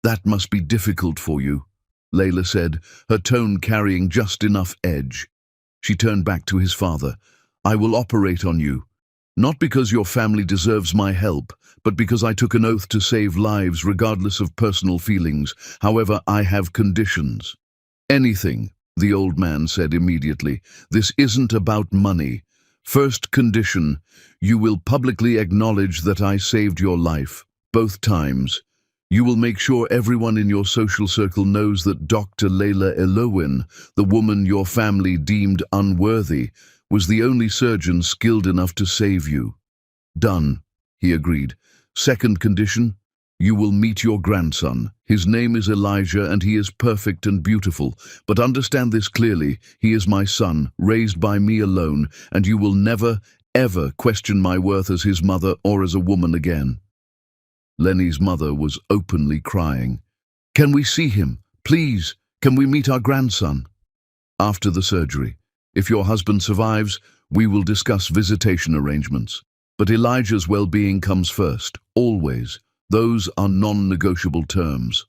That must be difficult for you, Layla said, her tone carrying just enough edge. She turned back to his father. I will operate on you. Not because your family deserves my help, but because I took an oath to save lives regardless of personal feelings. However, I have conditions. Anything, the old man said immediately. This isn't about money. First condition, you will publicly acknowledge that I saved your life, both times. You will make sure everyone in your social circle knows that Dr. Layla Elowen, the woman your family deemed unworthy, was the only surgeon skilled enough to save you. Done, he agreed. Second condition, you will meet your grandson. His name is Elijah and he is perfect and beautiful. But understand this clearly, he is my son, raised by me alone, and you will never, ever question my worth as his mother or as a woman again. Lenny's mother was openly crying. Can we see him? Please, can we meet our grandson? After the surgery. If your husband survives, we will discuss visitation arrangements. But Elijah's well-being comes first, always. Those are non-negotiable terms.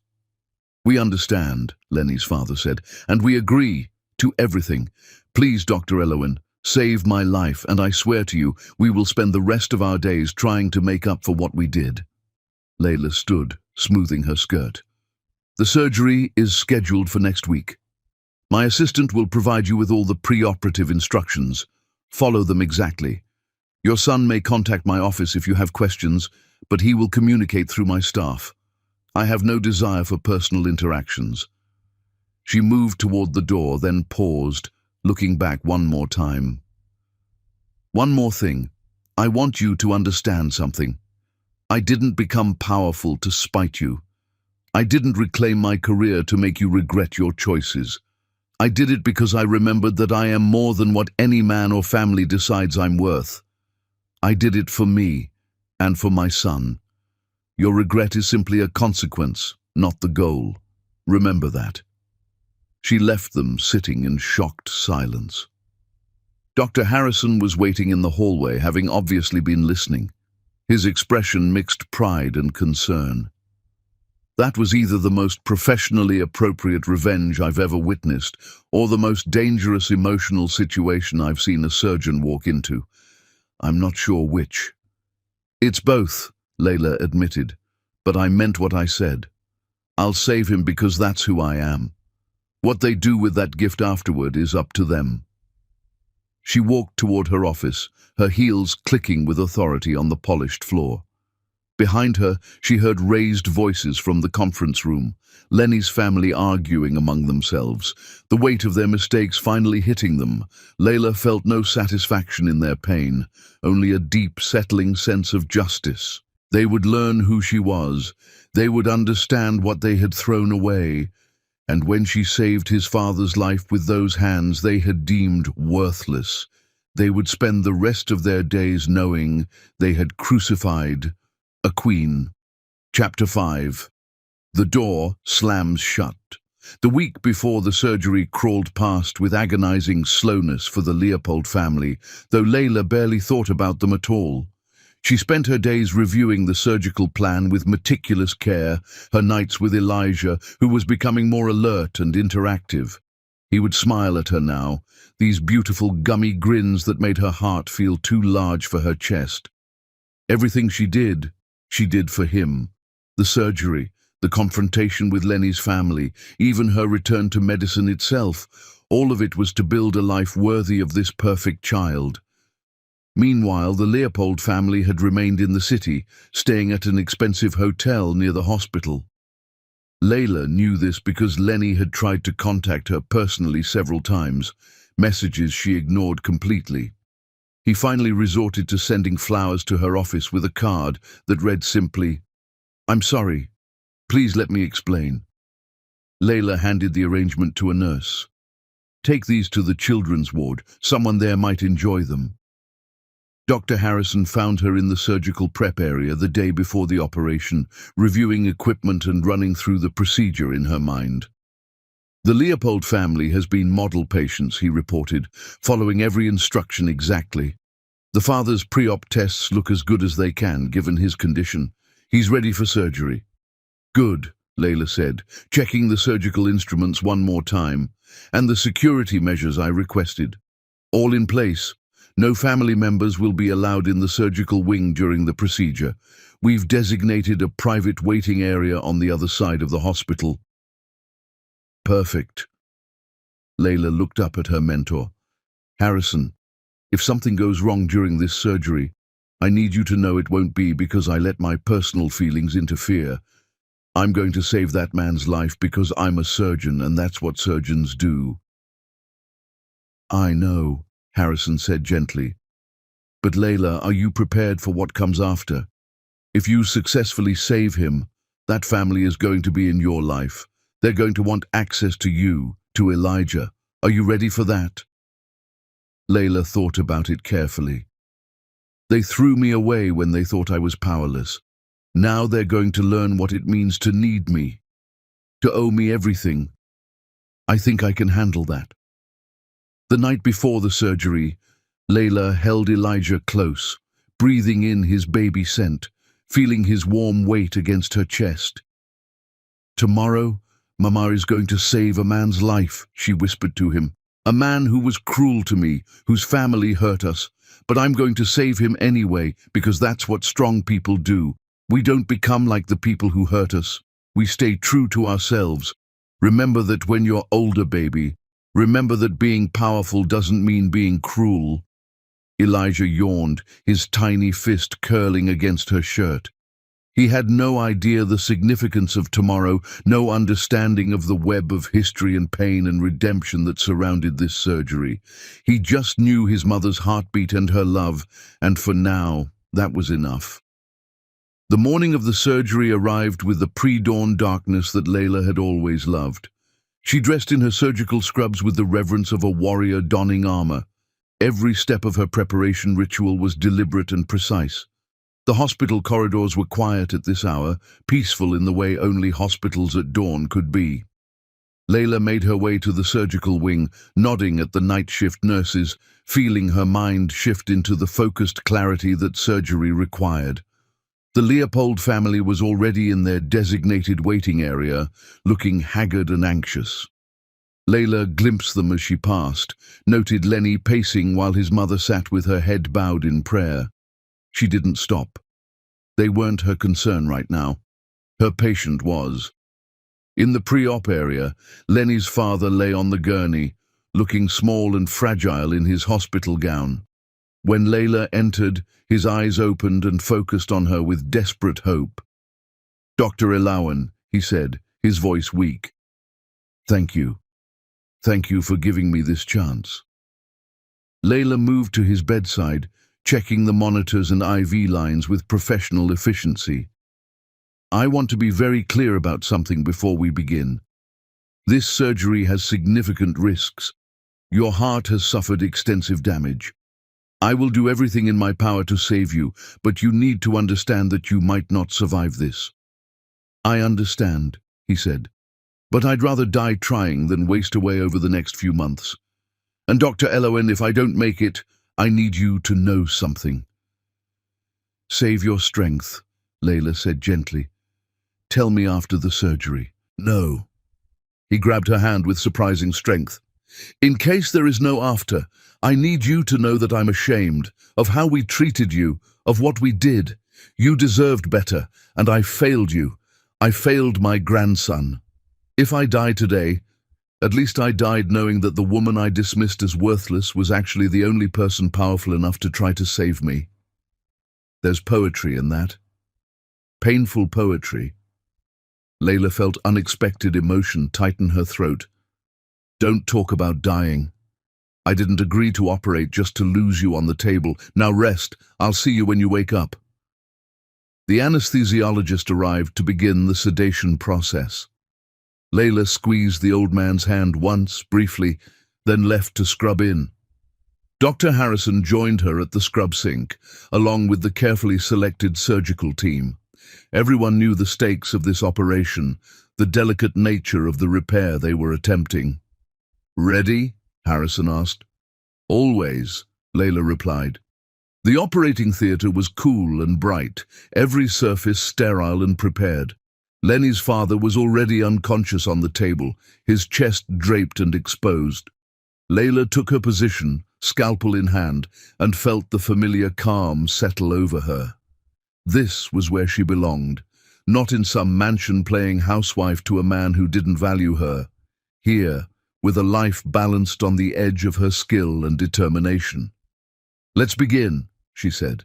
We understand, Lenny's father said, and we agree to everything. Please, Dr. Elowen, save my life, and I swear to you, we will spend the rest of our days trying to make up for what we did. Layla stood, smoothing her skirt. The surgery is scheduled for next week. My assistant will provide you with all the pre-operative instructions. Follow them exactly. Your son may contact my office if you have questions, but he will communicate through my staff. I have no desire for personal interactions. She moved toward the door, then paused, looking back one more time. One more thing. I want you to understand something. I didn't become powerful to spite you. I didn't reclaim my career to make you regret your choices. I did it because I remembered that I am more than what any man or family decides I'm worth. I did it for me and for my son. Your regret is simply a consequence, not the goal. Remember that. She left them sitting in shocked silence. Dr. Harrison was waiting in the hallway, having obviously been listening. His expression mixed pride and concern. That was either the most professionally appropriate revenge I've ever witnessed, or the most dangerous emotional situation I've seen a surgeon walk into. I'm not sure which. It's both, Layla admitted, but I meant what I said. I'll save him because that's who I am. What they do with that gift afterward is up to them. She walked toward her office, her heels clicking with authority on the polished floor. Behind her, she heard raised voices from the conference room, Lenny's family arguing among themselves, the weight of their mistakes finally hitting them. Layla felt no satisfaction in their pain, only a deep, settling sense of justice. They would learn who she was, they would understand what they had thrown away, and when she saved his father's life with those hands they had deemed worthless, they would spend the rest of their days knowing they had crucified a queen. Chapter 5. The door slams shut. The week before the surgery crawled past with agonizing slowness for the Leopold family, though Layla barely thought about them at all. She spent her days reviewing the surgical plan with meticulous care, her nights with Elijah, who was becoming more alert and interactive. He would smile at her now, these beautiful gummy grins that made her heart feel too large for her chest. Everything she did for him. The surgery, the confrontation with Lenny's family, even her return to medicine itself, all of it was to build a life worthy of this perfect child. Meanwhile, the Leopold family had remained in the city, staying at an expensive hotel near the hospital. Layla knew this because Lenny had tried to contact her personally several times, messages she ignored completely. He finally resorted to sending flowers to her office with a card that read simply, "I'm sorry. Please let me explain." Layla handed the arrangement to a nurse. "Take these to the children's ward. Someone there might enjoy them." Dr. Harrison found her in the surgical prep area the day before the operation, reviewing equipment and running through the procedure in her mind. "The Leopold family has been model patients," he reported, following every instruction exactly. "The father's pre-op tests look as good as they can, given his condition. He's ready for surgery." "Good," Layla said, checking the surgical instruments one more time. "And the security measures I requested? All in place? No family members will be allowed in the surgical wing during the procedure. We've designated a private waiting area on the other side of the hospital." "Perfect." Layla looked up at her mentor. "Harrison, if something goes wrong during this surgery, I need you to know it won't be because I let my personal feelings interfere. I'm going to save that man's life because I'm a surgeon, and that's what surgeons do." "I know," Harrison said gently. "But Layla, are you prepared for what comes after? If you successfully save him, that family is going to be in your life. They're going to want access to you, to Elijah. Are you ready for that?" Layla thought about it carefully. "They threw me away when they thought I was powerless. Now they're going to learn what it means to need me, to owe me everything. I think I can handle that." The night before the surgery, Layla held Elijah close, breathing in his baby scent, feeling his warm weight against her chest. "Tomorrow, Mama is going to save a man's life," she whispered to him. "A man who was cruel to me, whose family hurt us. But I'm going to save him anyway, because that's what strong people do. We don't become like the people who hurt us. We stay true to ourselves. Remember that when you're older, baby. Remember that being powerful doesn't mean being cruel." Elijah yawned, his tiny fist curling against her shirt. He had no idea the significance of tomorrow, no understanding of the web of history and pain and redemption that surrounded this surgery. He just knew his mother's heartbeat and her love, and for now, that was enough. The morning of the surgery arrived with the pre-dawn darkness that Layla had always loved. She dressed in her surgical scrubs with the reverence of a warrior donning armor. Every step of her preparation ritual was deliberate and precise. The hospital corridors were quiet at this hour, peaceful in the way only hospitals at dawn could be. Layla made her way to the surgical wing, nodding at the night shift nurses, feeling her mind shift into the focused clarity that surgery required. The Leopold family was already in their designated waiting area, looking haggard and anxious. Layla glimpsed them as she passed, noted Lenny pacing while his mother sat with her head bowed in prayer. She didn't stop. They weren't her concern right now. Her patient was. In the pre-op area, Lenny's father lay on the gurney, looking small and fragile in his hospital gown. When Layla entered, his eyes opened and focused on her with desperate hope. "Dr. Ilawan," he said, his voice weak. "Thank you. Thank you for giving me this chance." Layla moved to his bedside, checking the monitors and IV lines with professional efficiency. "I want to be very clear about something before we begin. This surgery has significant risks. Your heart has suffered extensive damage. I will do everything in my power to save you, but you need to understand that you might not survive this." "I understand," he said, "but I'd rather die trying than waste away over the next few months. And Dr. Ilawan, if I don't make it, I need you to know something." "Save your strength," Layla said gently. "Tell me after the surgery." "No." He grabbed her hand with surprising strength. "In case there is no after, I need you to know that I'm ashamed of how we treated you, of what we did. You deserved better, and I failed you. I failed my grandson. If I die today, at least I died knowing that the woman I dismissed as worthless was actually the only person powerful enough to try to save me. There's poetry in that. Painful poetry." Layla felt unexpected emotion tighten her throat. "Don't talk about dying. I didn't agree to operate just to lose you on the table. Now rest. I'll see you when you wake up." The anesthesiologist arrived to begin the sedation process. Layla squeezed the old man's hand once, briefly, then left to scrub in. Dr. Harrison joined her at the scrub sink, along with the carefully selected surgical team. Everyone knew the stakes of this operation, the delicate nature of the repair they were attempting. "Ready?" Harrison asked. "Always," Layla replied. The operating theater was cool and bright, every surface sterile and prepared. Lenny's father was already unconscious on the table, his chest draped and exposed. Layla took her position, scalpel in hand, and felt the familiar calm settle over her. This was where she belonged, not in some mansion playing housewife to a man who didn't value her. Here, with a life balanced on the edge of her skill and determination. "Let's begin," she said.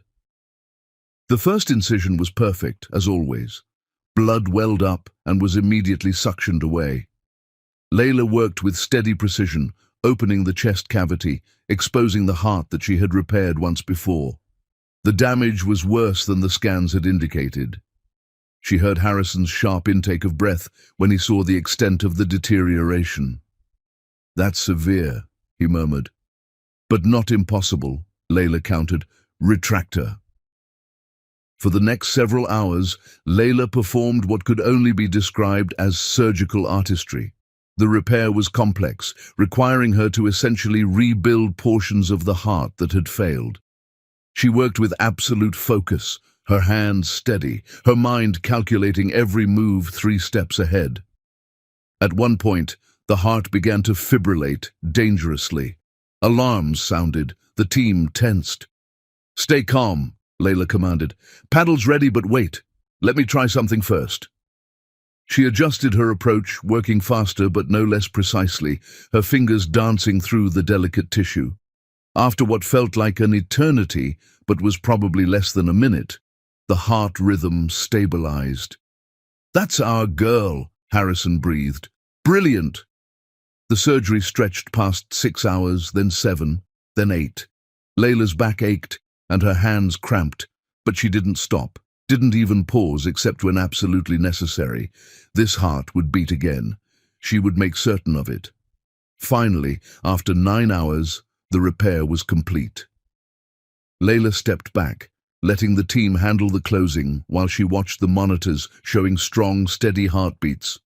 The first incision was perfect, as always. Blood welled up and was immediately suctioned away. Layla worked with steady precision, opening the chest cavity, exposing the heart that she had repaired once before. The damage was worse than the scans had indicated. She heard Harrison's sharp intake of breath when he saw the extent of the deterioration. "That's severe," he murmured. "But not impossible," Layla countered. "Retract her." For the next several hours, Layla performed what could only be described as surgical artistry. The repair was complex, requiring her to essentially rebuild portions of the heart that had failed. She worked with absolute focus, her hands steady, her mind calculating every move 3 steps ahead. At one point, the heart began to fibrillate dangerously. Alarms sounded, the team tensed. "Stay calm," Layla commanded. "Paddles ready, but wait. Let me try something first." She adjusted her approach, working faster but no less precisely, her fingers dancing through the delicate tissue. After what felt like an eternity, but was probably less than a minute, the heart rhythm stabilized. "That's our girl," Harrison breathed. "Brilliant." The surgery stretched past 6 hours, then 7, then 8. Layla's back ached, and her hands cramped, but she didn't stop, didn't even pause except when absolutely necessary. This heart would beat again. She would make certain of it. Finally, after 9 hours, the repair was complete. Layla stepped back, letting the team handle the closing while she watched the monitors showing strong, steady heartbeats.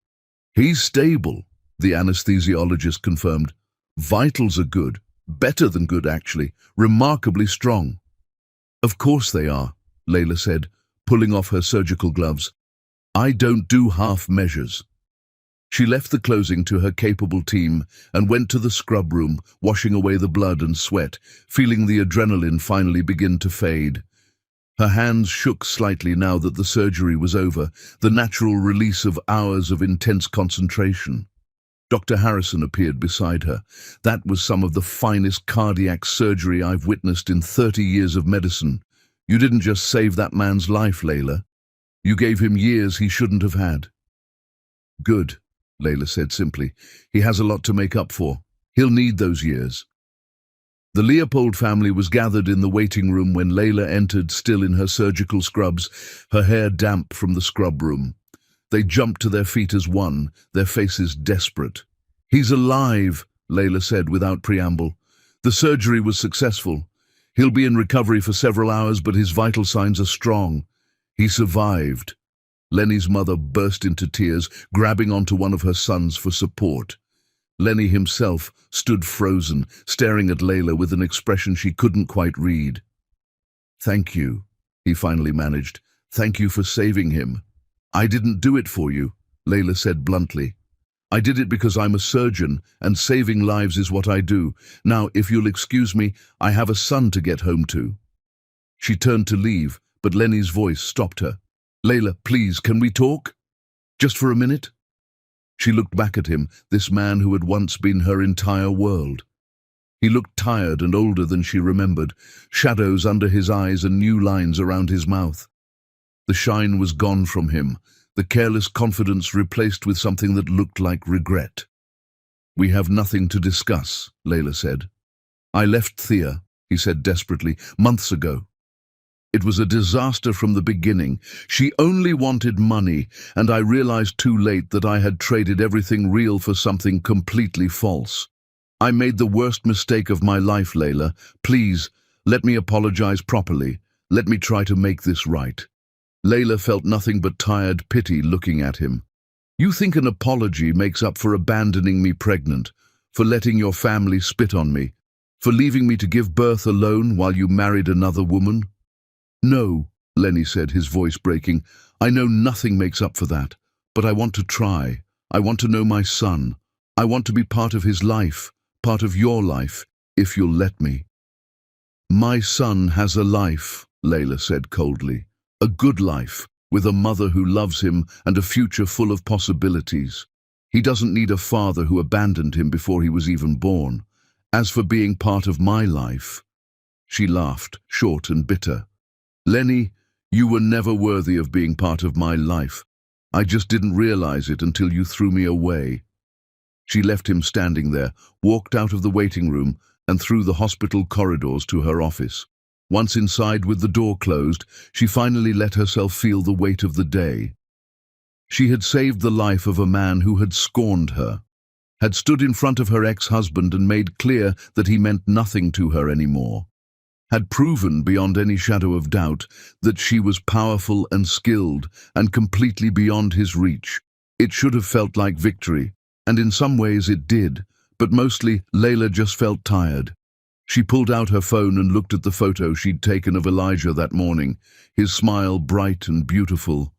"He's stable," the anesthesiologist confirmed. "Vitals are good, better than good actually, remarkably strong." "Of course they are," Layla said, pulling off her surgical gloves. "I don't do half measures." She left the closing to her capable team and went to the scrub room, washing away the blood and sweat, feeling the adrenaline finally begin to fade. Her hands shook slightly now that the surgery was over, the natural release of hours of intense concentration. Dr. Harrison appeared beside her. That was some of the finest cardiac surgery I've witnessed in 30 years of medicine. You didn't just save that man's life, Layla. You gave him years he shouldn't have had. Good, Layla said simply. He has a lot to make up for. He'll need those years. The Leopold family was gathered in the waiting room when Layla entered, still in her surgical scrubs, her hair damp from the scrub room. They jumped to their feet as one, their faces desperate. He's alive, Layla said without preamble. The surgery was successful. He'll be in recovery for several hours, but his vital signs are strong. He survived. Lenny's mother burst into tears, grabbing onto one of her sons for support. Lenny himself stood frozen, staring at Layla with an expression she couldn't quite read. Thank you, he finally managed. Thank you for saving him. I didn't do it for you, Layla said bluntly. I did it because I'm a surgeon, and saving lives is what I do. Now, if you'll excuse me, I have a son to get home to. She turned to leave, but Lenny's voice stopped her. Layla, please, can we talk? Just for a minute? She looked back at him, this man who had once been her entire world. He looked tired and older than she remembered, shadows under his eyes and new lines around his mouth. The shine was gone from him, the careless confidence replaced with something that looked like regret. We have nothing to discuss, Layla said. I left Thea, he said desperately, months ago. It was a disaster from the beginning. She only wanted money, and I realized too late that I had traded everything real for something completely false. I made the worst mistake of my life, Layla. Please, let me apologize properly. Let me try to make this right. Layla felt nothing but tired pity looking at him. You think an apology makes up for abandoning me pregnant, for letting your family spit on me, for leaving me to give birth alone while you married another woman? No, Lenny said, his voice breaking. I know nothing makes up for that, but I want to try. I want to know my son. I want to be part of his life, part of your life, if you'll let me. My son has a life, Layla said coldly. A good life, with a mother who loves him and a future full of possibilities. He doesn't need a father who abandoned him before he was even born. As for being part of my life, she laughed, short and bitter. Lenny, you were never worthy of being part of my life. I just didn't realize it until you threw me away. She left him standing there, walked out of the waiting room and through the hospital corridors to her office. Once inside with the door closed, she finally let herself feel the weight of the day. She had saved the life of a man who had scorned her, had stood in front of her ex-husband and made clear that he meant nothing to her anymore, had proven beyond any shadow of doubt that she was powerful and skilled and completely beyond his reach. It should have felt like victory, and in some ways it did, but mostly Layla just felt tired. She pulled out her phone and looked at the photo she'd taken of Elijah that morning, his smile bright and beautiful.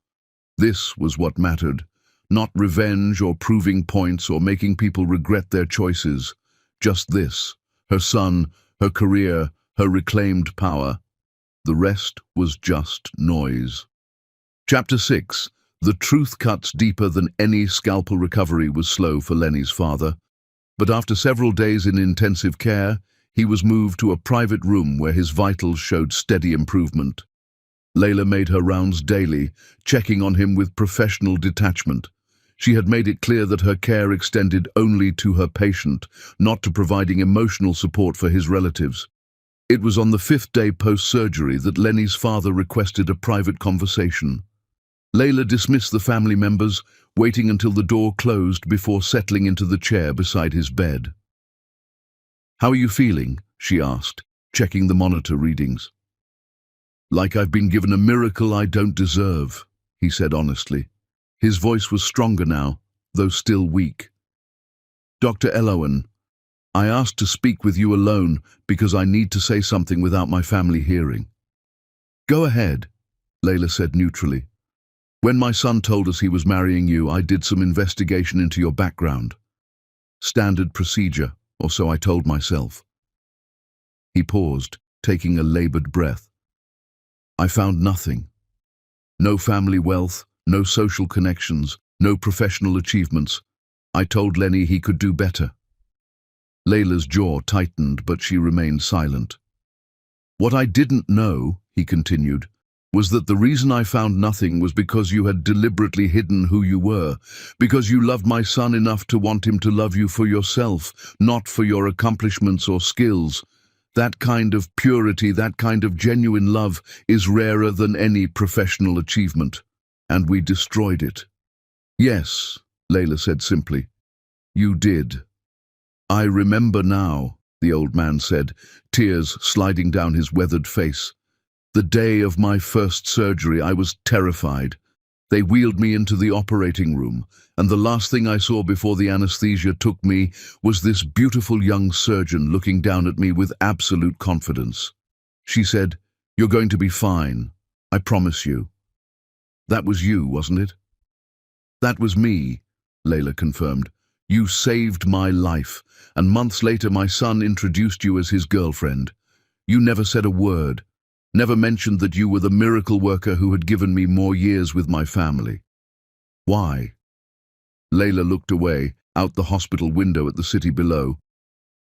This was what mattered, not revenge or proving points or making people regret their choices. Just this, her son, her career, her reclaimed power. The rest was just noise. Chapter 6. The truth cuts deeper than any scalpel. Recovery was slow for Lenny's father, but after several days in intensive care, he was moved to a private room where his vitals showed steady improvement. Layla made her rounds daily, checking on him with professional detachment. She had made it clear that her care extended only to her patient, not to providing emotional support for his relatives. It was on the 5th day post-surgery that Lenny's father requested a private conversation. Layla dismissed the family members, waiting until the door closed before settling into the chair beside his bed. How are you feeling? She asked, checking the monitor readings. Like I've been given a miracle I don't deserve, he said honestly. His voice was stronger now, though still weak. Dr. Elowen, I asked to speak with you alone because I need to say something without my family hearing. Go ahead, Layla said neutrally. When my son told us he was marrying you, I did some investigation into your background. Standard procedure, or so I told myself. He paused, taking a labored breath. I found nothing. No family wealth, no social connections, no professional achievements. I told Lenny he could do better. Layla's jaw tightened, but she remained silent. What I didn't know, he continued, was that the reason I found nothing was because you had deliberately hidden who you were, because you loved my son enough to want him to love you for yourself, not for your accomplishments or skills. That kind of purity, that kind of genuine love is rarer than any professional achievement, and we destroyed it. Yes, Layla said simply. You did. I remember now, the old man said, tears sliding down his weathered face. The day of my first surgery, I was terrified. They wheeled me into the operating room, and the last thing I saw before the anesthesia took me was this beautiful young surgeon looking down at me with absolute confidence. She said, "You're going to be fine. I promise you." That was you, wasn't it? That was me, Layla confirmed. You saved my life, and months later my son introduced you as his girlfriend. You never said a word, never mentioned that you were the miracle worker who had given me more years with my family. Why? Layla looked away, out the hospital window at the city below.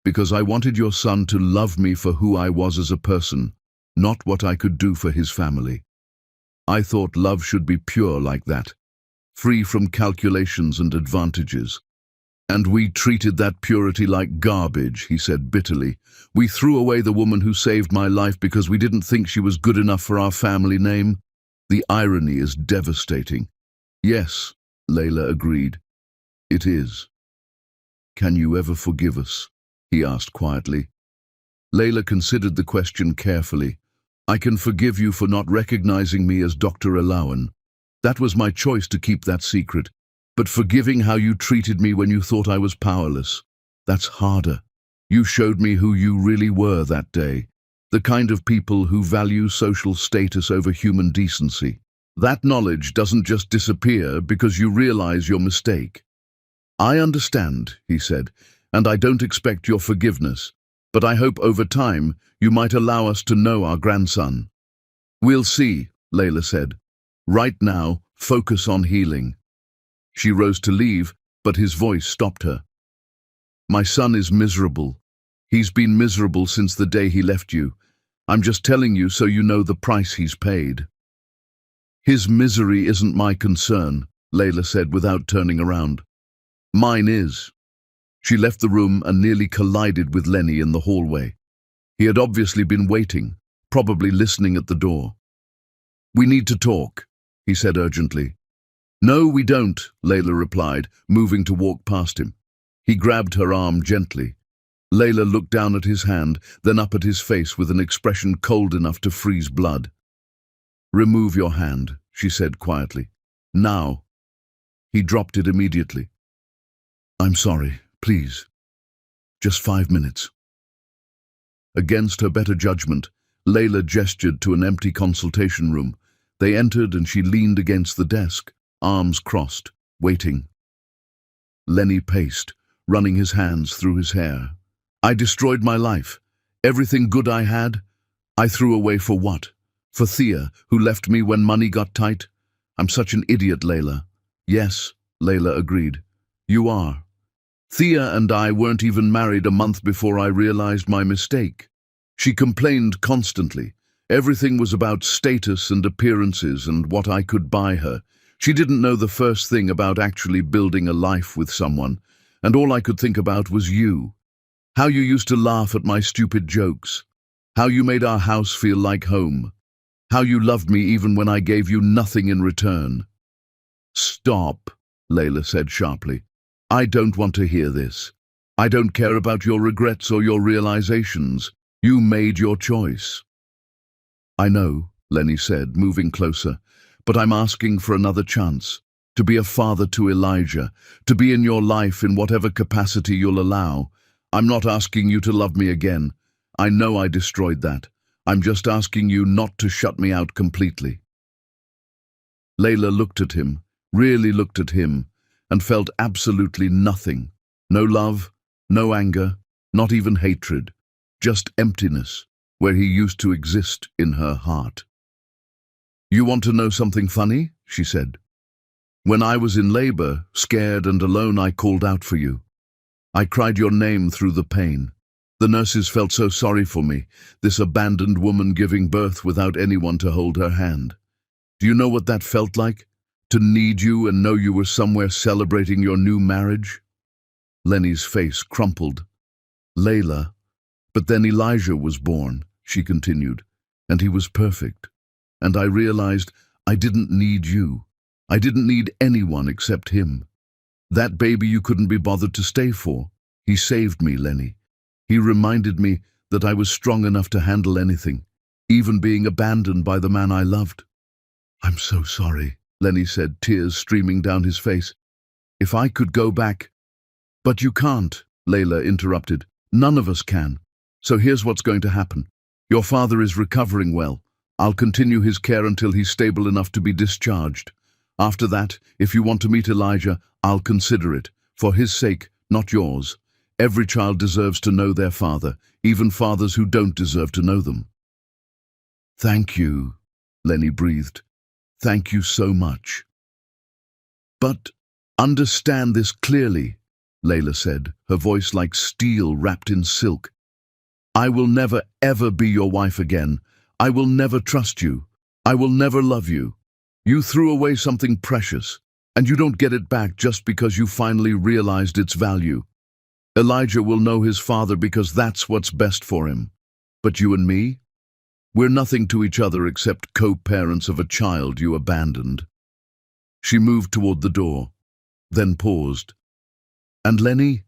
Because I wanted your son to love me for who I was as a person, not what I could do for his family. I thought love should be pure like that, free from calculations and advantages. And we treated that purity like garbage, he said bitterly. We threw away the woman who saved my life because we didn't think she was good enough for our family name. The irony is devastating. Yes, Layla agreed. It is. Can you ever forgive us? He asked quietly. Layla considered the question carefully. I can forgive you for not recognizing me as Dr. Alawan. That was my choice to keep that secret. But forgiving how you treated me when you thought I was powerless, that's harder. You showed me who you really were that day, the kind of people who value social status over human decency. That knowledge doesn't just disappear because you realize your mistake. I understand, he said, and I don't expect your forgiveness, but I hope over time you might allow us to know our grandson. We'll see, Layla said. Right now, focus on healing. She rose to leave, but his voice stopped her. My son is miserable. He's been miserable since the day he left you. I'm just telling you so you know the price he's paid. His misery isn't my concern, Layla said without turning around. Mine is. She left the room and nearly collided with Lenny in the hallway. He had obviously been waiting, probably listening at the door. We need to talk, he said urgently. No, we don't, Layla replied, moving to walk past him. He grabbed her arm gently. Layla looked down at his hand, then up at his face with an expression cold enough to freeze blood. Remove your hand, she said quietly. Now. He dropped it immediately. I'm sorry, please. Just 5 minutes. Against her better judgment, Layla gestured to an empty consultation room. They entered and she leaned against the desk, arms crossed, waiting. Lenny paced, running his hands through his hair. I destroyed my life. Everything good I had, I threw away for what? For Thea, who left me when money got tight? I'm such an idiot, Layla. Yes, Layla agreed. You are. Thea and I weren't even married a month before I realized my mistake. She complained constantly. Everything was about status and appearances and what I could buy her. She didn't know the first thing about actually building a life with someone, and all I could think about was you. How you used to laugh at my stupid jokes. How you made our house feel like home. How you loved me even when I gave you nothing in return. Stop, Layla said sharply. I don't want to hear this. I don't care about your regrets or your realizations. You made your choice. I know, Lenny said, moving closer. But I'm asking for another chance, to be a father to Elijah, to be in your life in whatever capacity you'll allow. I'm not asking you to love me again. I know I destroyed that. I'm just asking you not to shut me out completely. Layla looked at him, really looked at him, and felt absolutely nothing. No love, no anger, not even hatred, just emptiness, where he used to exist in her heart. "You want to know something funny?" she said. "When I was in labor, scared and alone, I called out for you. I cried your name through the pain. The nurses felt so sorry for me, this abandoned woman giving birth without anyone to hold her hand. Do you know what that felt like? To need you and know you were somewhere celebrating your new marriage?" Lenny's face crumpled. "Layla, but then Elijah was born," she continued, "and he was perfect. And I realized I didn't need you. I didn't need anyone except him. That baby you couldn't be bothered to stay for. He saved me, Lenny. He reminded me that I was strong enough to handle anything, even being abandoned by the man I loved." "I'm so sorry," Lenny said, tears streaming down his face. "If I could go back—" "But you can't," Layla interrupted. "None of us can. So here's what's going to happen. Your father is recovering well. I'll continue his care until he's stable enough to be discharged. After that, if you want to meet Elijah, I'll consider it. For his sake, not yours. Every child deserves to know their father, even fathers who don't deserve to know them." "Thank you," Lenny breathed. "Thank you so much." "But understand this clearly," Layla said, her voice like steel wrapped in silk. "I will never, ever be your wife again. I will never trust you. I will never love you. You threw away something precious, and you don't get it back just because you finally realized its value. Elijah will know his father because that's what's best for him. But you and me? We're nothing to each other except co-parents of a child you abandoned." She moved toward the door, then paused. "And Lenny,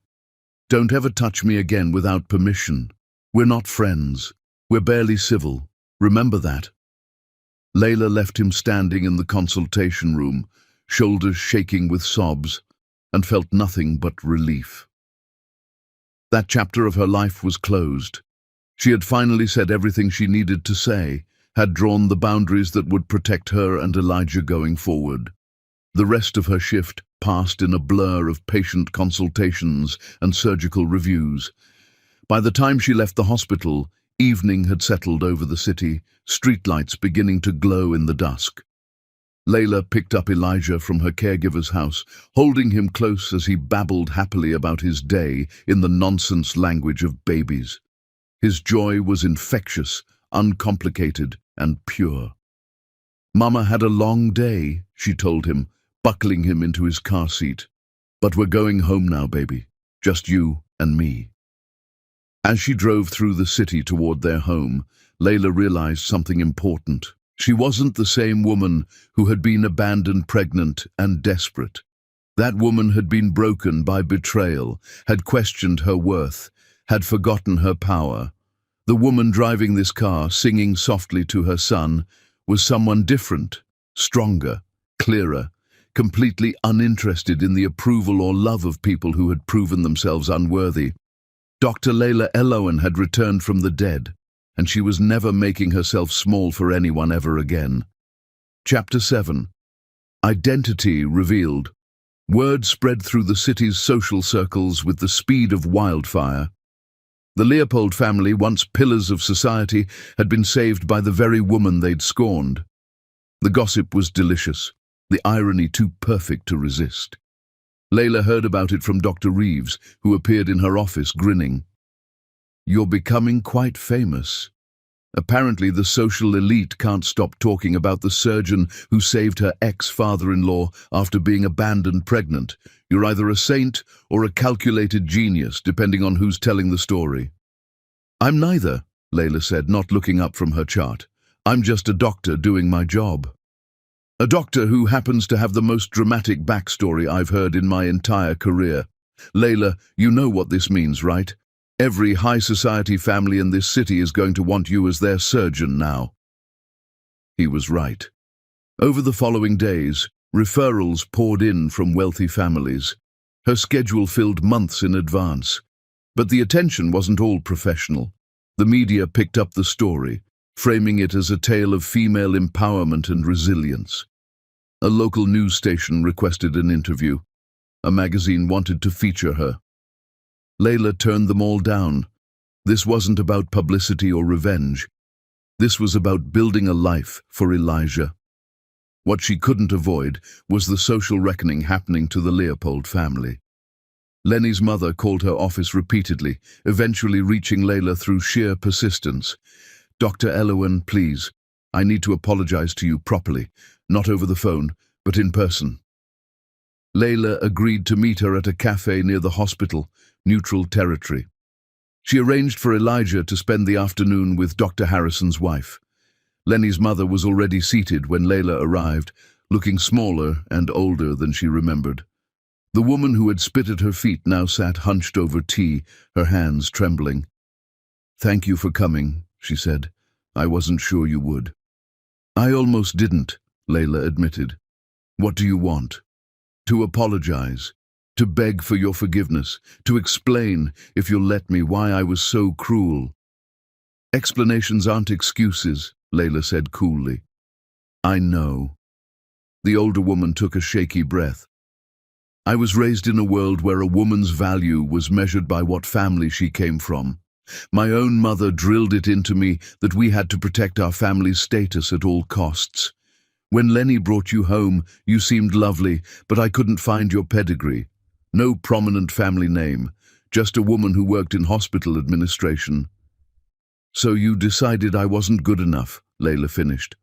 don't ever touch me again without permission. We're not friends. We're barely civil. Remember that." Layla left him standing in the consultation room, shoulders shaking with sobs, and felt nothing but relief. That chapter of her life was closed. She had finally said everything she needed to say, had drawn the boundaries that would protect her and Elijah going forward. The rest of her shift passed in a blur of patient consultations and surgical reviews. By the time she left the hospital, evening had settled over the city, streetlights beginning to glow in the dusk. Layla picked up Elijah from her caregiver's house, holding him close as he babbled happily about his day in the nonsense language of babies. His joy was infectious, uncomplicated, and pure. "Mama had a long day," she told him, buckling him into his car seat. "But we're going home now, baby. Just you and me." As she drove through the city toward their home, Layla realized something important. She wasn't the same woman who had been abandoned, pregnant, and desperate. That woman had been broken by betrayal, had questioned her worth, had forgotten her power. The woman driving this car, singing softly to her son, was someone different, stronger, clearer, completely uninterested in the approval or love of people who had proven themselves unworthy. Dr. Layla Elowen had returned from the dead, and she was never making herself small for anyone ever again. Chapter 7. Identity revealed. Word spread through the city's social circles with the speed of wildfire. The Leopold family, once pillars of society, had been saved by the very woman they'd scorned. The gossip was delicious, the irony too perfect to resist. Layla heard about it from Dr. Reeves, who appeared in her office grinning. "You're becoming quite famous. Apparently the social elite can't stop talking about the surgeon who saved her ex-father-in-law after being abandoned pregnant. You're either a saint or a calculated genius, depending on who's telling the story." "I'm neither," Layla said, not looking up from her chart. "I'm just a doctor doing my job. A doctor who happens to have the most dramatic backstory I've heard in my entire career. Layla, you know what this means, right? Every high society family in this city is going to want you as their surgeon now." He was right. Over the following days, referrals poured in from wealthy families. Her schedule filled months in advance. But the attention wasn't all professional. The media picked up the story, framing it as a tale of female empowerment and resilience. A local news station requested an interview. A magazine wanted to feature her. Layla turned them all down. This wasn't about publicity or revenge. This was about building a life for Elijah. What she couldn't avoid was the social reckoning happening to the Leopold family. Lenny's mother called her office repeatedly, eventually reaching Layla through sheer persistence. "Dr. Elowen, please. I need to apologize to you properly, not over the phone, but in person." Layla agreed to meet her at a cafe near the hospital, neutral territory. She arranged for Elijah to spend the afternoon with Dr. Harrison's wife. Lenny's mother was already seated when Layla arrived, looking smaller and older than she remembered. The woman who had spit at her feet now sat hunched over tea, her hands trembling. "Thank you for coming," she said. "I wasn't sure you would." "I almost didn't," Layla admitted. "What do you want?" "To apologize, to beg for your forgiveness, to explain, if you'll let me, why I was so cruel." "Explanations aren't excuses," Layla said coolly. "I know." The older woman took a shaky breath. "I was raised in a world where a woman's value was measured by what family she came from. My own mother drilled it into me that we had to protect our family's status at all costs. When Lenny brought you home, you seemed lovely, but I couldn't find your pedigree. No prominent family name, just a woman who worked in hospital administration." "So you decided I wasn't good enough," Layla finished.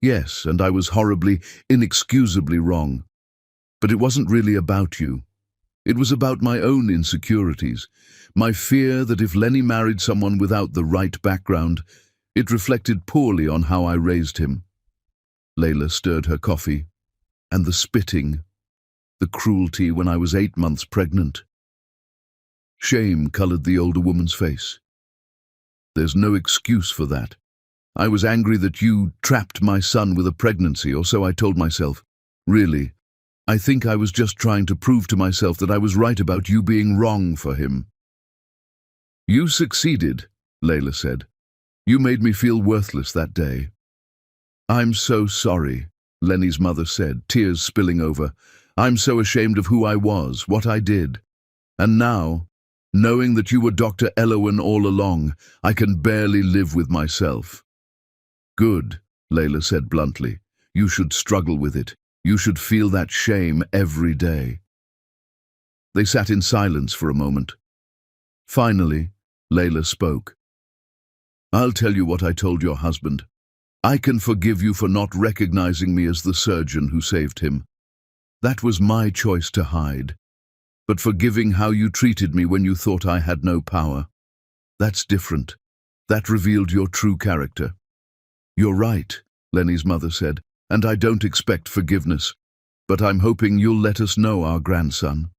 "Yes, and I was horribly, inexcusably wrong. But it wasn't really about you. It was about my own insecurities, my fear that if Lenny married someone without the right background, it reflected poorly on how I raised him." Layla stirred her coffee. "And the spitting, the cruelty when I was 8 months pregnant." Shame colored the older woman's face. "There's no excuse for that. I was angry that you trapped my son with a pregnancy, or so I told myself. Really, I think I was just trying to prove to myself that I was right about you being wrong for him." "You succeeded," Layla said. "You made me feel worthless that day." "I'm so sorry," Lenny's mother said, tears spilling over. "I'm so ashamed of who I was, what I did. And now, knowing that you were Dr. Elowen all along, I can barely live with myself." "Good," Layla said bluntly. "You should struggle with it. You should feel that shame every day." They sat in silence for a moment. Finally, Layla spoke. "I'll tell you what I told your husband. I can forgive you for not recognizing me as the surgeon who saved him. That was my choice to hide. But forgiving how you treated me when you thought I had no power, that's different. That revealed your true character." "You're right," Lenny's mother said, "and I don't expect forgiveness, but I'm hoping you'll let us know our grandson."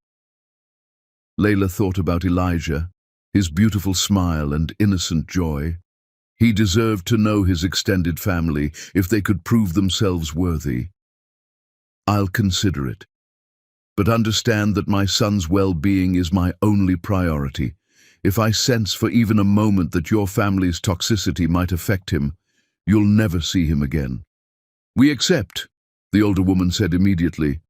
Layla thought about Elijah, his beautiful smile and innocent joy. He deserved to know his extended family if they could prove themselves worthy. "I'll consider it. But understand that my son's well-being is my only priority. If I sense for even a moment that your family's toxicity might affect him, you'll never see him again." "We accept," the older woman said immediately.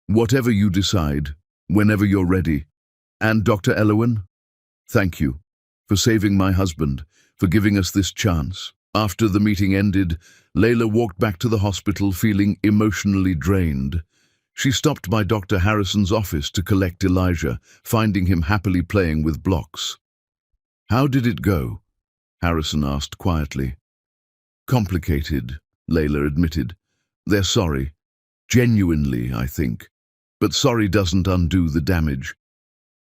"Whatever you decide, whenever you're ready. And Dr. Elowen, thank you for saving my husband, for giving us this chance." After the meeting ended, Layla walked back to the hospital feeling emotionally drained. She stopped by Dr. Harrison's office to collect Elijah, finding him happily playing with blocks. "How did it go?" Harrison asked quietly. "Complicated," Layla admitted. "They're sorry. Genuinely, I think. But sorry doesn't undo the damage."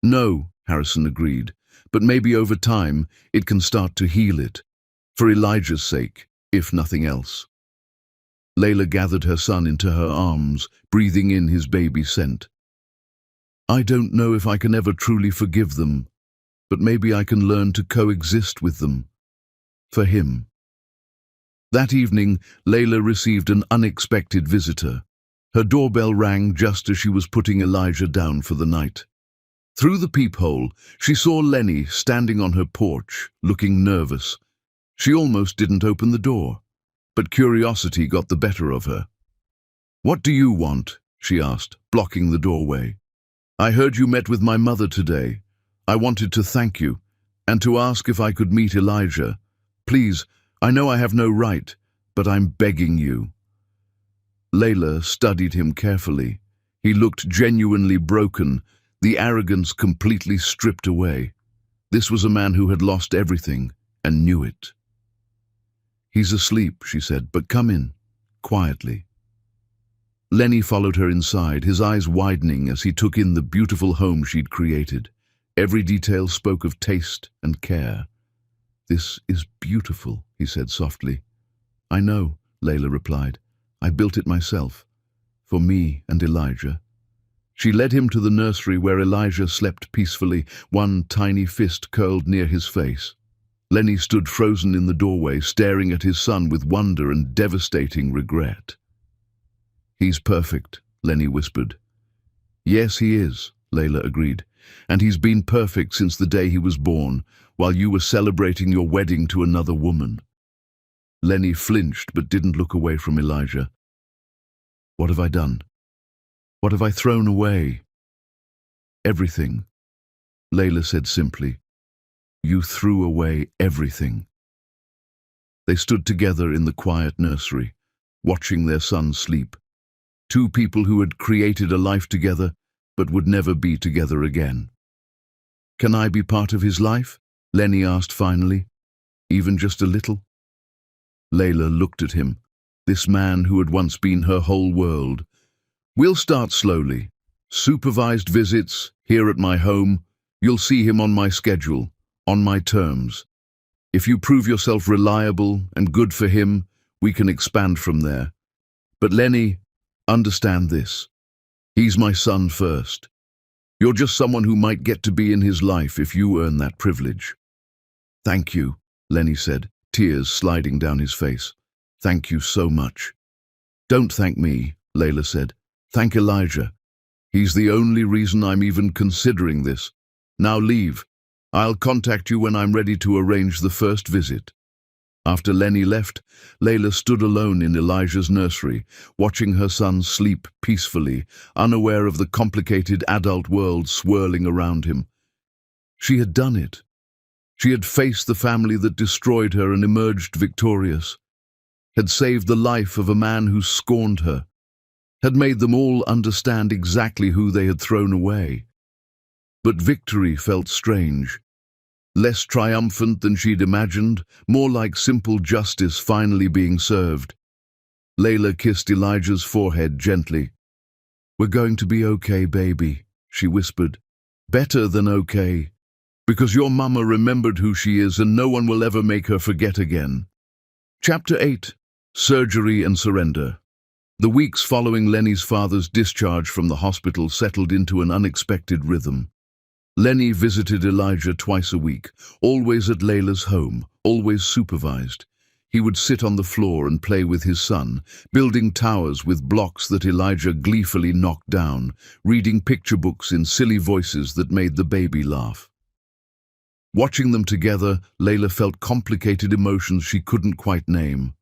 "No," Harrison agreed, "but maybe over time it can start to heal it. For Elijah's sake, if nothing else." Layla gathered her son into her arms, breathing in his baby scent. "I don't know if I can ever truly forgive them, but maybe I can learn to coexist with them. For him." That evening, Layla received an unexpected visitor. Her doorbell rang just as she was putting Elijah down for the night. Through the peephole, she saw Lenny standing on her porch, looking nervous. She almost didn't open the door, but curiosity got the better of her. "What do you want?" she asked, blocking the doorway. "I heard you met with my mother today. I wanted to thank you, and to ask if I could meet Elijah. Please, I know I have no right, but I'm begging you." Layla studied him carefully. He looked genuinely broken, the arrogance completely stripped away. This was a man who had lost everything and knew it. "He's asleep," she said, "but come in, quietly." Lenny followed her inside, his eyes widening as he took in the beautiful home she'd created. Every detail spoke of taste and care. "This is beautiful," he said softly. "I know," Layla replied. "I built it myself, for me and Elijah." She led him to the nursery where Elijah slept peacefully, one tiny fist curled near his face. Lenny stood frozen in the doorway, staring at his son with wonder and devastating regret. "He's perfect," Lenny whispered. "Yes, he is," Layla agreed. "And he's been perfect since the day he was born, while you were celebrating your wedding to another woman." Lenny flinched but didn't look away from Elijah. "What have I done? What have I thrown away?" "Everything," Layla said simply. "You threw away everything." They stood together in the quiet nursery, watching their son sleep. Two people who had created a life together, but would never be together again. "Can I be part of his life?" Lenny asked finally. "Even just a little?" Layla looked at him, this man who had once been her whole world. "We'll start slowly. Supervised visits, here at my home. You'll see him on my schedule, on my terms. If you prove yourself reliable and good for him, we can expand from there. But Lenny, understand this. He's my son first. You're just someone who might get to be in his life if you earn that privilege." "Thank you," Lenny said, tears sliding down his face. "Thank you so much." "Don't thank me," Layla said. "Thank Elijah. He's the only reason I'm even considering this. Now leave. I'll contact you when I'm ready to arrange the first visit." After Lenny left, Layla stood alone in Elijah's nursery, watching her son sleep peacefully, unaware of the complicated adult world swirling around him. She had done it. She had faced the family that destroyed her and emerged victorious, had saved the life of a man who scorned her, had made them all understand exactly who they had thrown away. But victory felt strange. Less triumphant than she'd imagined, more like simple justice finally being served. Layla kissed Elijah's forehead gently. "We're going to be okay, baby," she whispered. "Better than okay, because your mama remembered who she is and no one will ever make her forget again." Chapter 8. Surgery and Surrender. The weeks following Lenny's father's discharge from the hospital settled into an unexpected rhythm. Lenny visited Elijah twice a week, always at Layla's home, always supervised. He would sit on the floor and play with his son, building towers with blocks that Elijah gleefully knocked down, reading picture books in silly voices that made the baby laugh. Watching them together, Layla felt complicated emotions she couldn't quite name.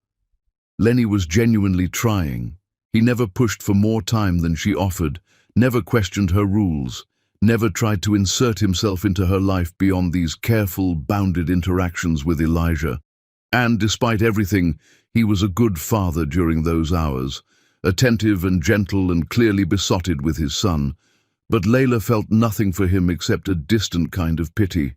Lenny was genuinely trying. He never pushed for more time than she offered, never questioned her rules, never tried to insert himself into her life beyond these careful, bounded interactions with Elijah. And despite everything, he was a good father during those hours, attentive and gentle and clearly besotted with his son. But Layla felt nothing for him except a distant kind of pity.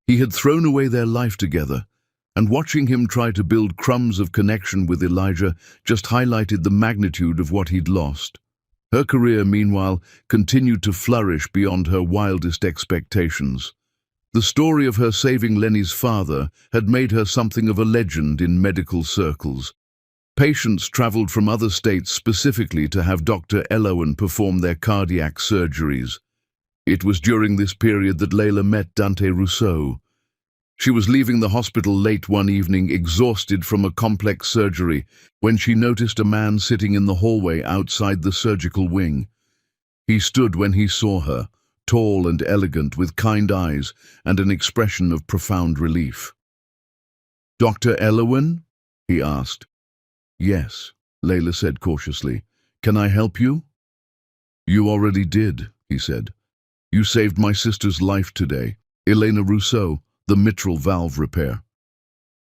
He had thrown away their life together, and watching him try to build crumbs of connection with Elijah just highlighted the magnitude of what he'd lost. Her career, meanwhile, continued to flourish beyond her wildest expectations. The story of her saving Lenny's father had made her something of a legend in medical circles. Patients traveled from other states specifically to have Dr. Elowen perform their cardiac surgeries. It was during this period that Layla met Dante Rousseau. She was leaving the hospital late one evening, exhausted from a complex surgery, when she noticed a man sitting in the hallway outside the surgical wing. He stood when he saw her, tall and elegant, with kind eyes and an expression of profound relief. "Dr. Elowen?" he asked. "Yes," Layla said cautiously. "Can I help you?" "You already did," he said. "You saved my sister's life today, Elena Rousseau, the mitral valve repair."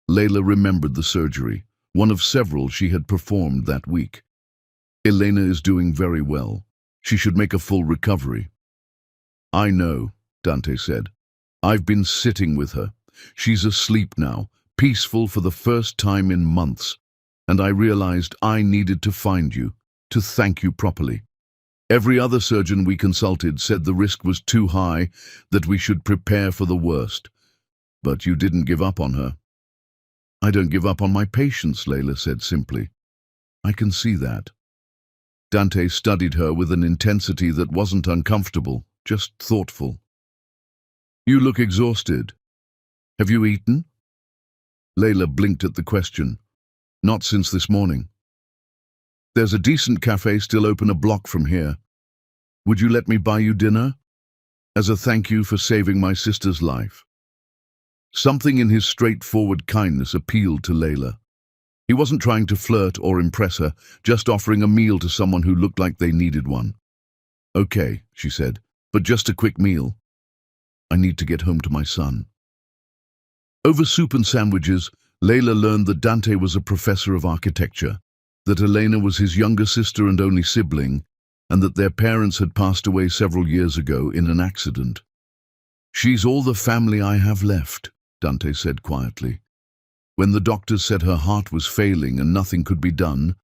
Layla remembered the surgery, one of several she had performed that week. Elena is doing very well. She should make a full recovery. I know, Dante said. I've been sitting with her. She's asleep now, peaceful for the first time in months. And I realized I needed to find you, to thank you properly. Every other surgeon we consulted said the risk was too high, that we should prepare for the worst. But you didn't give up on her. I don't give up on my patients, Layla said simply. I can see that. Dante studied her with an intensity that wasn't uncomfortable, just thoughtful. You look exhausted. Have you eaten? Layla blinked at the question. Not since this morning. There's a decent cafe still open a block from here. Would you let me buy you dinner? As a thank you for saving my sister's life. Something in his straightforward kindness appealed to Layla. He wasn't trying to flirt or impress her, just offering a meal to someone who looked like they needed one. Okay, she said, but just a quick meal. I need to get home to my son. Over soup and sandwiches, Layla learned that Dante was a professor of architecture, that Elena was his younger sister and only sibling, and that their parents had passed away several years ago in an accident. She's all the family I have left, Dante said quietly. When the doctors said her heart was failing and nothing could be done,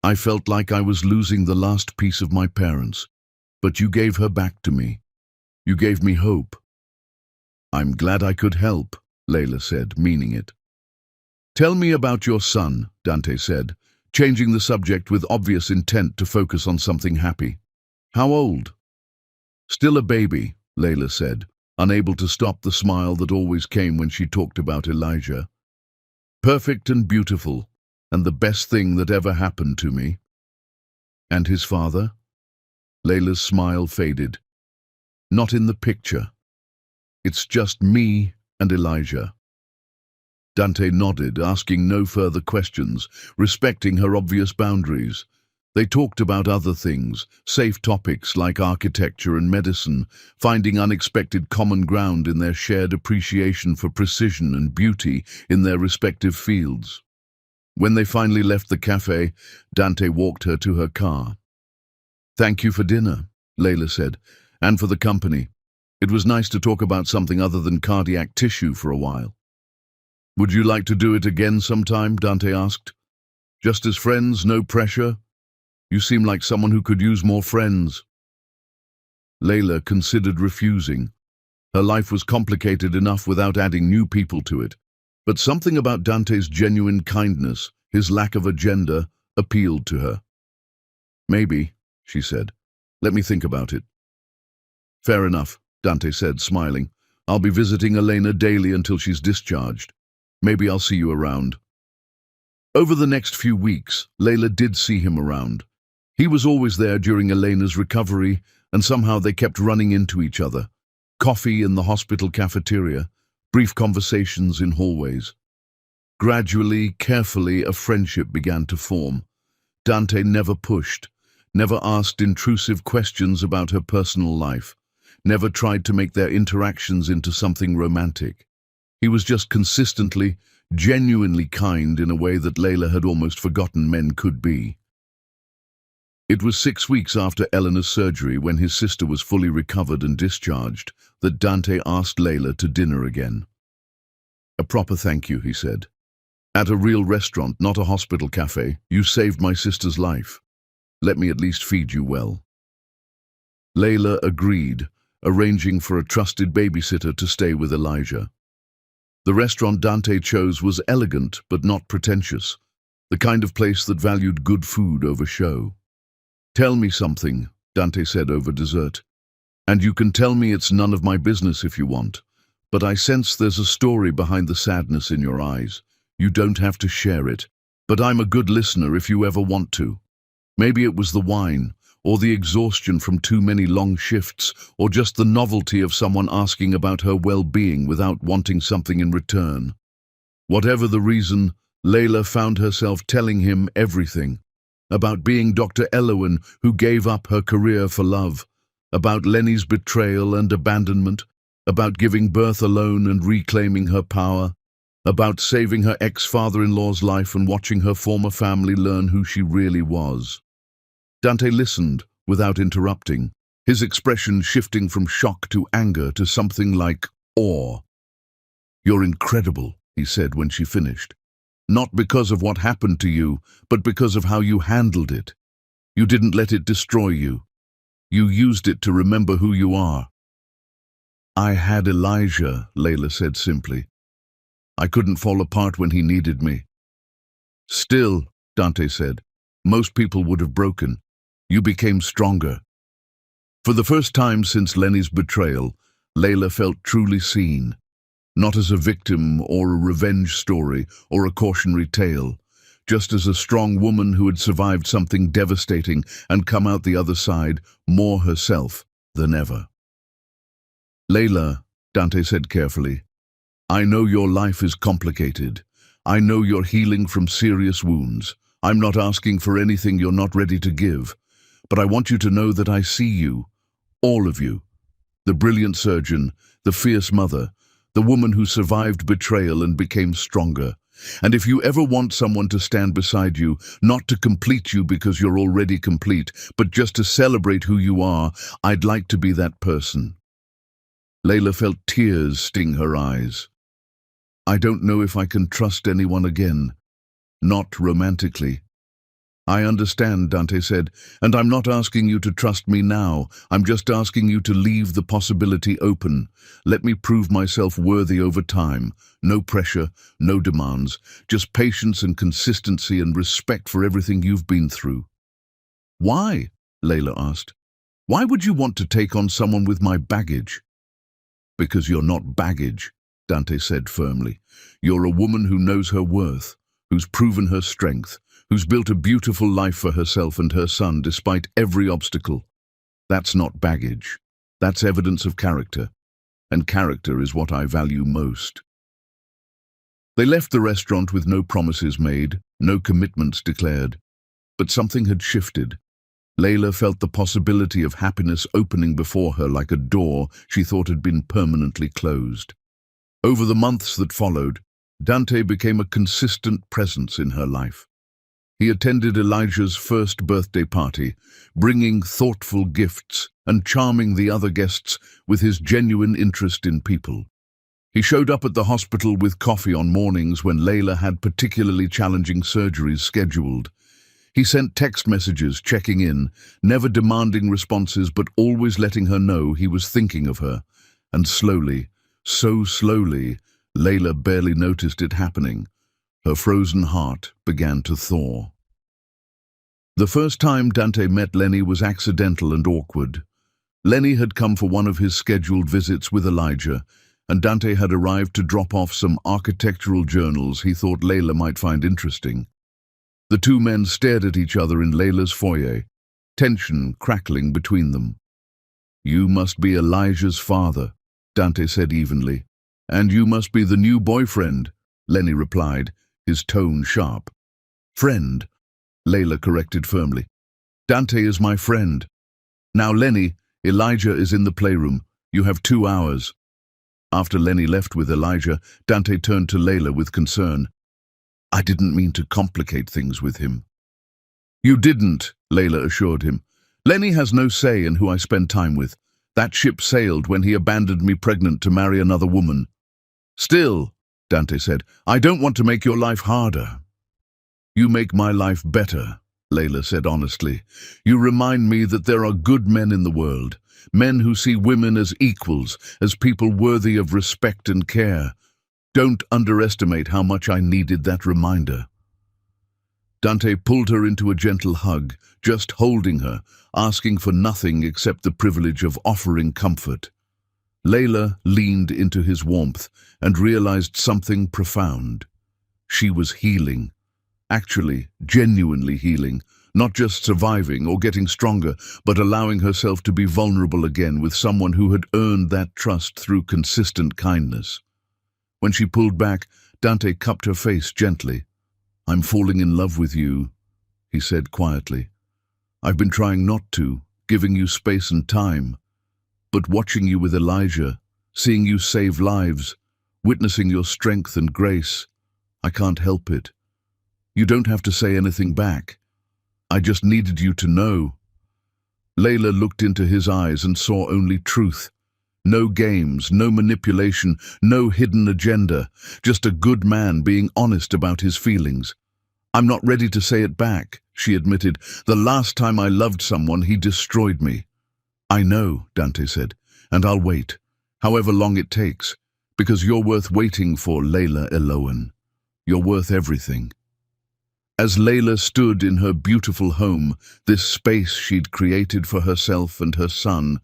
I felt like I was losing the last piece of my parents. But you gave her back to me. You gave me hope. I'm glad I could help, Layla said, meaning it. Tell me about your son, Dante said, changing the subject with obvious intent to focus on something happy. How old? Still a baby, Layla said, unable to stop the smile that always came when she talked about Elijah. Perfect and beautiful, and the best thing that ever happened to me. And his father? Layla's smile faded. Not in the picture. It's just me and Elijah. Dante nodded, asking no further questions, respecting her obvious boundaries. They talked about other things, safe topics like architecture and medicine, finding unexpected common ground in their shared appreciation for precision and beauty in their respective fields. When they finally left the cafe, Dante walked her to her car. Thank you for dinner, Layla said, and for the company. It was nice to talk about something other than cardiac tissue for a while. Would you like to do it again sometime? Dante asked. Just as friends, no pressure? You seem like someone who could use more friends. Layla considered refusing. Her life was complicated enough without adding new people to it. But something about Dante's genuine kindness, his lack of agenda, appealed to her. Maybe, she said. Let me think about it. Fair enough, Dante said, smiling. I'll be visiting Elena daily until she's discharged. Maybe I'll see you around. Over the next few weeks, Layla did see him around. He was always there during Elena's recovery, and somehow they kept running into each other. Coffee in the hospital cafeteria, brief conversations in hallways. Gradually, carefully, a friendship began to form. Dante never pushed, never asked intrusive questions about her personal life, never tried to make their interactions into something romantic. He was just consistently, genuinely kind in a way that Layla had almost forgotten men could be. It was 6 weeks after Eleanor's surgery, when his sister was fully recovered and discharged, that Dante asked Layla to dinner again. A proper thank you, he said. At a real restaurant, not a hospital cafe. You saved my sister's life. Let me at least feed you well. Layla agreed, arranging for a trusted babysitter to stay with Elijah. The restaurant Dante chose was elegant but not pretentious, the kind of place that valued good food over show. Tell me something, Dante said over dessert. And you can tell me it's none of my business if you want, but I sense there's a story behind the sadness in your eyes. You don't have to share it, but I'm a good listener if you ever want to. Maybe it was the wine, or the exhaustion from too many long shifts, or just the novelty of someone asking about her well-being without wanting something in return. Whatever the reason, Layla found herself telling him everything. About being Dr. Elowen, who gave up her career for love. About Lenny's betrayal and abandonment. About giving birth alone and reclaiming her power. About saving her ex-father-in-law's life and watching her former family learn who she really was. Dante listened without interrupting, his expression shifting from shock to anger to something like awe. "You're incredible," he said when she finished. "Not because of what happened to you, but because of how you handled it. You didn't let it destroy you. You used it to remember who you are." "I had Elijah," Layla said simply. "I couldn't fall apart when he needed me." "Still," Dante said, "most people would have broken. You became stronger." For the first time since Lenny's betrayal, Layla felt truly seen. Not as a victim or a revenge story or a cautionary tale, just as a strong woman who had survived something devastating and come out the other side more herself than ever. "Layla," Dante said carefully, "I know your life is complicated. I know you're healing from serious wounds. I'm not asking for anything you're not ready to give, but I want you to know that I see you, all of you. The brilliant surgeon, the fierce mother, the woman who survived betrayal and became stronger. And if you ever want someone to stand beside you, not to complete you because you're already complete, but just to celebrate who you are, I'd like to be that person." Layla felt tears sting her eyes. "I don't know if I can trust anyone again. Not romantically." "I understand," Dante said, "and I'm not asking you to trust me now. I'm just asking you to leave the possibility open. Let me prove myself worthy over time. No pressure, no demands, just patience and consistency and respect for everything you've been through." "Why?" Layla asked. "Why would you want to take on someone with my baggage?" "Because you're not baggage," Dante said firmly. "You're a woman who knows her worth, who's proven her strength, who's built a beautiful life for herself and her son despite every obstacle. That's not baggage. That's evidence of character, and character is what I value most." They left the restaurant with no promises made, no commitments declared. But something had shifted. Layla felt the possibility of happiness opening before her like a door she thought had been permanently closed. Over the months that followed, Dante became a consistent presence in her life. He attended Elijah's first birthday party, bringing thoughtful gifts and charming the other guests with his genuine interest in people. He showed up at the hospital with coffee on mornings when Layla had particularly challenging surgeries scheduled. He sent text messages checking in, never demanding responses but always letting her know he was thinking of her. And slowly, so slowly, Layla barely noticed it happening. Her frozen heart began to thaw. The first time Dante met Lenny was accidental and awkward. Lenny had come for one of his scheduled visits with Elijah, and Dante had arrived to drop off some architectural journals he thought Layla might find interesting. The two men stared at each other in Layla's foyer, tension crackling between them. "You must be Elijah's father," Dante said evenly. "And you must be the new boyfriend," Lenny replied, his tone sharp. "Friend," Layla corrected firmly. "Dante is my friend. Now, Lenny, Elijah is in the playroom. You have 2 hours." After Lenny left with Elijah, Dante turned to Layla with concern. "I didn't mean to complicate things with him." "You didn't," Layla assured him. "Lenny has no say in who I spend time with. That ship sailed when he abandoned me pregnant to marry another woman." "Still," Dante said, "I don't want to make your life harder." "You make my life better," Layla said honestly. "You remind me that there are good men in the world, men who see women as equals, as people worthy of respect and care. Don't underestimate how much I needed that reminder." Dante pulled her into a gentle hug, just holding her, asking for nothing except the privilege of offering comfort. Layla leaned into his warmth and realized something profound. She was healing. Actually, genuinely healing, not just surviving or getting stronger, but allowing herself to be vulnerable again with someone who had earned that trust through consistent kindness. When she pulled back, Dante cupped her face gently. "I'm falling in love with you," he said quietly. "I've been trying not to, giving you space and time. But watching you with Elijah, seeing you save lives, witnessing your strength and grace, I can't help it. You don't have to say anything back. I just needed you to know." Layla looked into his eyes and saw only truth. No games, no manipulation, no hidden agenda, just a good man being honest about his feelings. "I'm not ready to say it back," she admitted. "The last time I loved someone, he destroyed me." "I know," Dante said, "and I'll wait, however long it takes, because you're worth waiting for, Layla Eloan. You're worth everything." As Layla stood in her beautiful home, this space she'd created for herself and her son,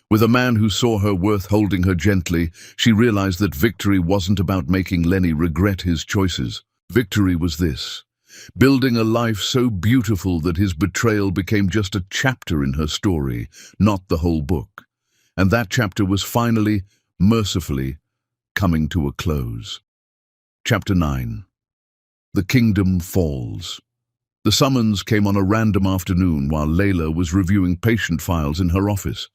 with a man who saw her worth holding her gently, she realized that victory wasn't about making Lenny regret his choices. Victory was this: building a life so beautiful that his betrayal became just a chapter in her story, not the whole book. And that chapter was finally, mercifully, coming to a close. Chapter 9. The Kingdom Falls. The summons came on a random afternoon while Layla was reviewing patient files in her office.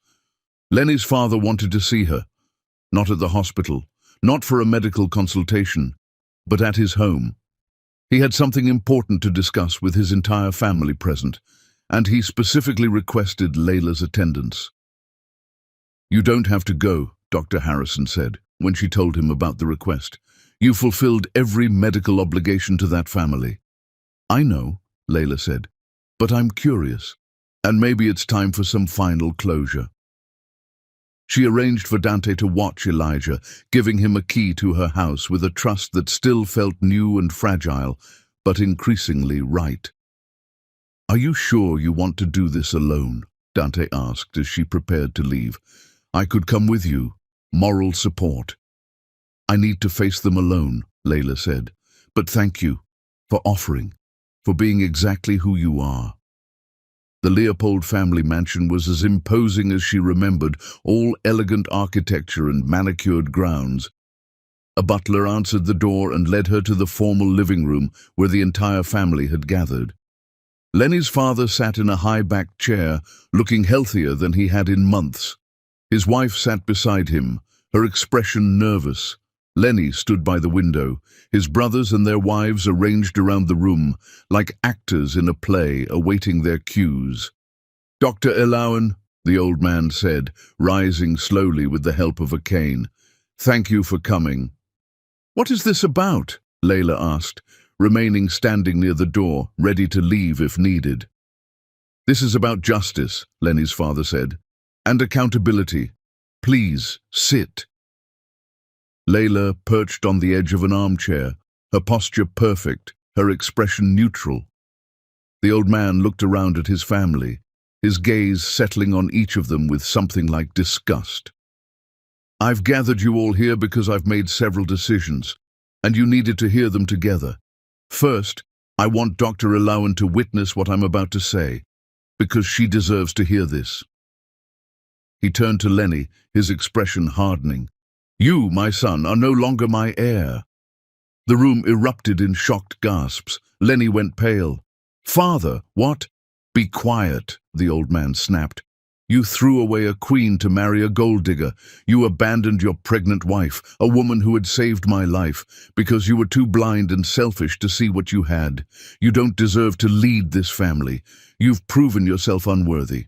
Lenny's father wanted to see her, not at the hospital, not for a medical consultation, but at his home. He had something important to discuss with his entire family present, and he specifically requested Layla's attendance. "You don't have to go," Dr. Harrison said, when she told him about the request. "You fulfilled every medical obligation to that family." "I know," Layla said, "but I'm curious, and maybe it's time for some final closure." She arranged for Dante to watch Elijah, giving him a key to her house with a trust that still felt new and fragile, but increasingly right. "Are you sure you want to do this alone?" Dante asked as she prepared to leave. "I could come with you. Moral support." "I need to face them alone," Layla said. "But thank you for offering, for being exactly who you are." The Leopold family mansion was as imposing as she remembered, all elegant architecture and manicured grounds. A butler answered the door and led her to the formal living room where the entire family had gathered. Lenny's father sat in a high-backed chair, looking healthier than he had in months. His wife sat beside him, her expression nervous. Lenny stood by the window, his brothers and their wives arranged around the room, like actors in a play awaiting their cues. "Dr. Eloan," the old man said, rising slowly with the help of a cane, "thank you for coming." "What is this about?" Layla asked, remaining standing near the door, ready to leave if needed. "This is about justice," Lenny's father said, "and accountability. Please, sit." Layla perched on the edge of an armchair, her posture perfect, her expression neutral. The old man looked around at his family, his gaze settling on each of them with something like disgust. "I've gathered you all here because I've made several decisions, and you needed to hear them together. First, I want Dr. Eloan to witness what I'm about to say, because she deserves to hear this." He turned to Lenny, his expression hardening. "You, my son, are no longer my heir." The room erupted in shocked gasps. Lenny went pale. "Father, what?" "Be quiet," the old man snapped. "You threw away a queen to marry a gold digger. You abandoned your pregnant wife, a woman who had saved my life, because you were too blind and selfish to see what you had. You don't deserve to lead this family. You've proven yourself unworthy."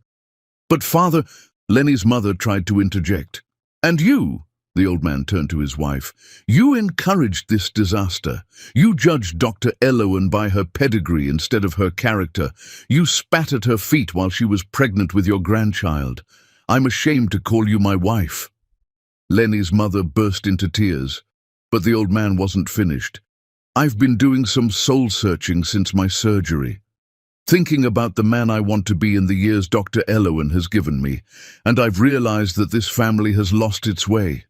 "But father," Lenny's mother tried to interject. "And you?" The old man turned to his wife. "You encouraged this disaster. You judged Dr. Eloan by her pedigree instead of her character. You spat at her feet while she was pregnant with your grandchild. I'm ashamed to call you my wife." Lenny's mother burst into tears, but the old man wasn't finished. "I've been doing some soul-searching since my surgery, thinking about the man I want to be in the years Dr. Eloan has given me, and I've realized that this family has lost its way.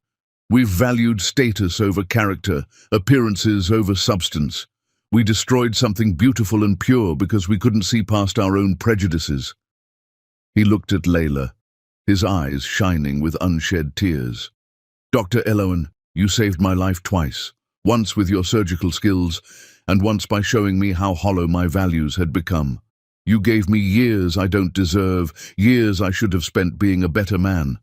We've valued status over character, appearances over substance. We destroyed something beautiful and pure because we couldn't see past our own prejudices." He looked at Layla, his eyes shining with unshed tears. "Dr. Eloan, you saved my life twice, once with your surgical skills, and once by showing me how hollow my values had become. You gave me years I don't deserve, years I should have spent being a better man.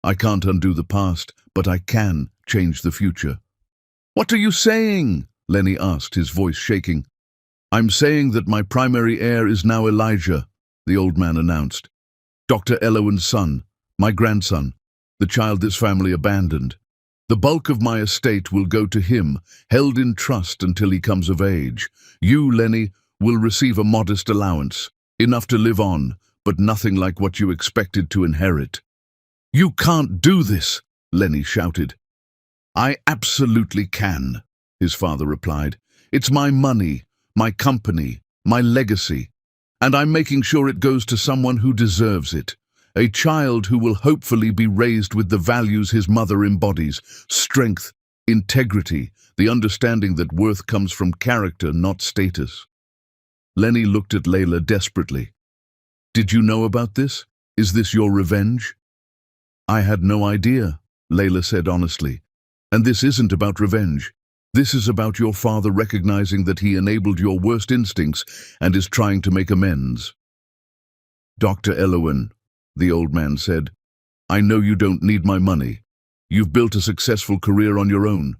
I can't undo the past, but I can change the future." "What are you saying?" Lenny asked, his voice shaking. I'm saying that my primary heir is now Elijah, the old man announced. Dr. Elowen's son, my grandson, the child this family abandoned. The bulk of my estate will go to him, held in trust until he comes of age. You, Lenny, will receive a modest allowance, enough to live on, but nothing like what you expected to inherit. You can't do this, Lenny shouted. I absolutely can, his father replied. It's my money, my company, my legacy, and I'm making sure it goes to someone who deserves it. A child who will hopefully be raised with the values his mother embodies: strength, integrity, the understanding that worth comes from character, not status. Lenny looked at Layla desperately. Did you know about this? Is this your revenge? I had no idea, Layla said honestly. And this isn't about revenge. This is about your father recognizing that he enabled your worst instincts and is trying to make amends. Dr. Elowen, the old man said, I know you don't need my money. You've built a successful career on your own.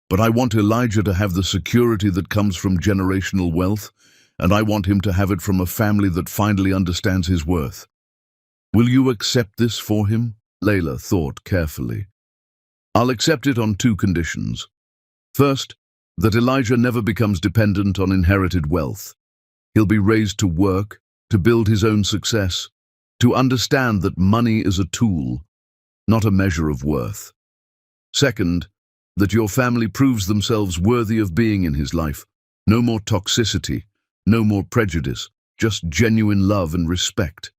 But I want Elijah to have the security that comes from generational wealth, and I want him to have it from a family that finally understands his worth. Will you accept this for him? Layla thought carefully. I'll accept it on two conditions. First, that Elijah never becomes dependent on inherited wealth. He'll be raised to work, to build his own success, to understand that money is a tool, not a measure of worth. Second, that your family proves themselves worthy of being in his life. No more toxicity, no more prejudice, just genuine love and respect.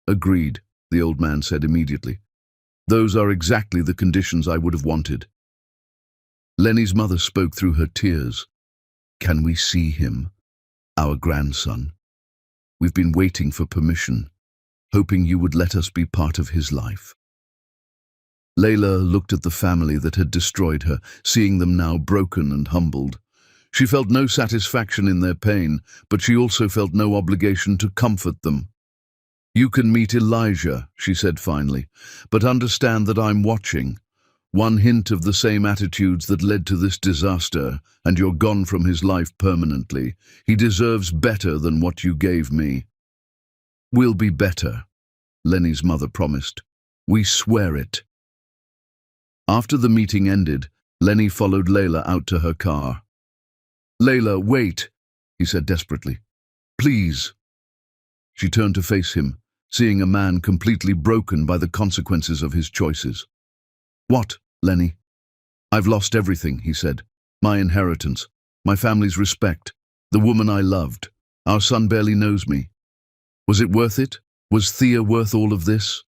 Agreed, the old man said immediately. Those are exactly the conditions I would have wanted. Lenny's mother spoke through her tears. Can we see him, our grandson? We've been waiting for permission, hoping you would let us be part of his life. Layla looked at the family that had destroyed her, seeing them now broken and humbled. She felt no satisfaction in their pain, but she also felt no obligation to comfort them. You can meet Elijah, she said finally, but understand that I'm watching. One hint of the same attitudes that led to this disaster, and you're gone from his life permanently. He deserves better than what you gave me. We'll be better, Lenny's mother promised. We swear it. After the meeting ended, Lenny followed Layla out to her car. Layla, wait, he said desperately. Please. She turned to face him, seeing a man completely broken by the consequences of his choices. What, Lenny? I've lost everything, he said. My inheritance, my family's respect, the woman I loved. Our son barely knows me. Was it worth it? Was Thea worth all of this?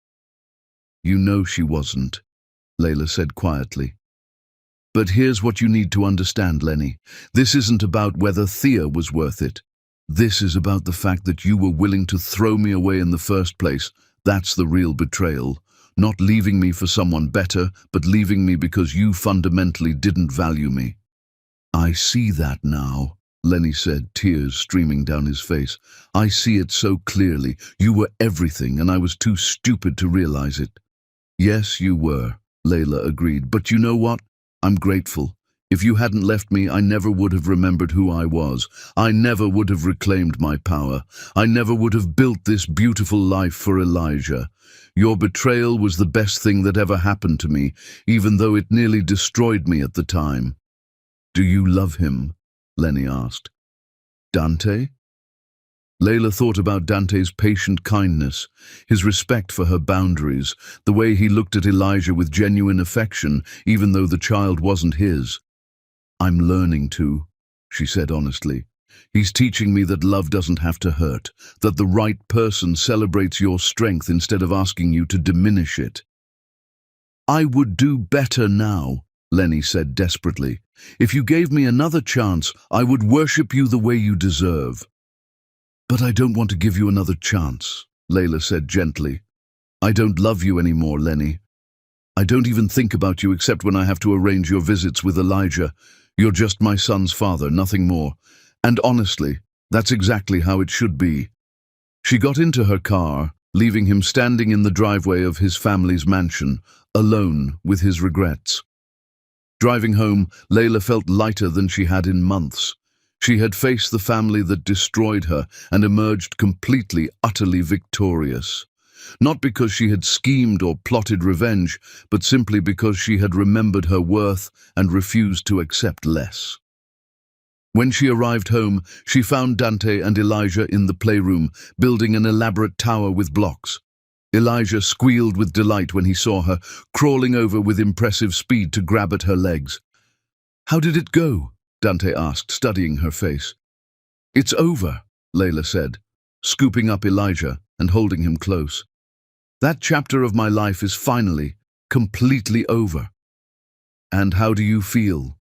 You know she wasn't, Layla said quietly. But here's what you need to understand, Lenny. This isn't about whether Thea was worth it. This is about the fact that you were willing to throw me away in the first place. That's the real betrayal. Not leaving me for someone better, but leaving me because you fundamentally didn't value me. I see that now, Lenny said, tears streaming down his face. I see it so clearly. You were everything, and I was too stupid to realize it. Yes, you were, Layla agreed. But you know what? I'm grateful. If you hadn't left me, I never would have remembered who I was. I never would have reclaimed my power. I never would have built this beautiful life for Elijah. Your betrayal was the best thing that ever happened to me, even though it nearly destroyed me at the time. Do you love him? Lenny asked. Dante? Layla thought about Dante's patient kindness, his respect for her boundaries, the way he looked at Elijah with genuine affection, even though the child wasn't his. I'm learning to, she said honestly. He's teaching me that love doesn't have to hurt, that the right person celebrates your strength instead of asking you to diminish it. I would do better now, Lenny said desperately. If you gave me another chance, I would worship you the way you deserve. But I don't want to give you another chance, Layla said gently. I don't love you anymore, Lenny. I don't even think about you except when I have to arrange your visits with Elijah. You're just my son's father, nothing more. And honestly, that's exactly how it should be. She got into her car, leaving him standing in the driveway of his family's mansion, alone with his regrets. Driving home, Layla felt lighter than she had in months. She had faced the family that destroyed her and emerged completely, utterly victorious. Not because she had schemed or plotted revenge, but simply because she had remembered her worth and refused to accept less. When she arrived home, she found Dante and Elijah in the playroom, building an elaborate tower with blocks. Elijah squealed with delight when he saw her, crawling over with impressive speed to grab at her legs. "How did it go?" Dante asked, studying her face. "It's over," Layla said, scooping up Elijah and holding him close. "That chapter of my life is finally, completely over." "And how do you feel?"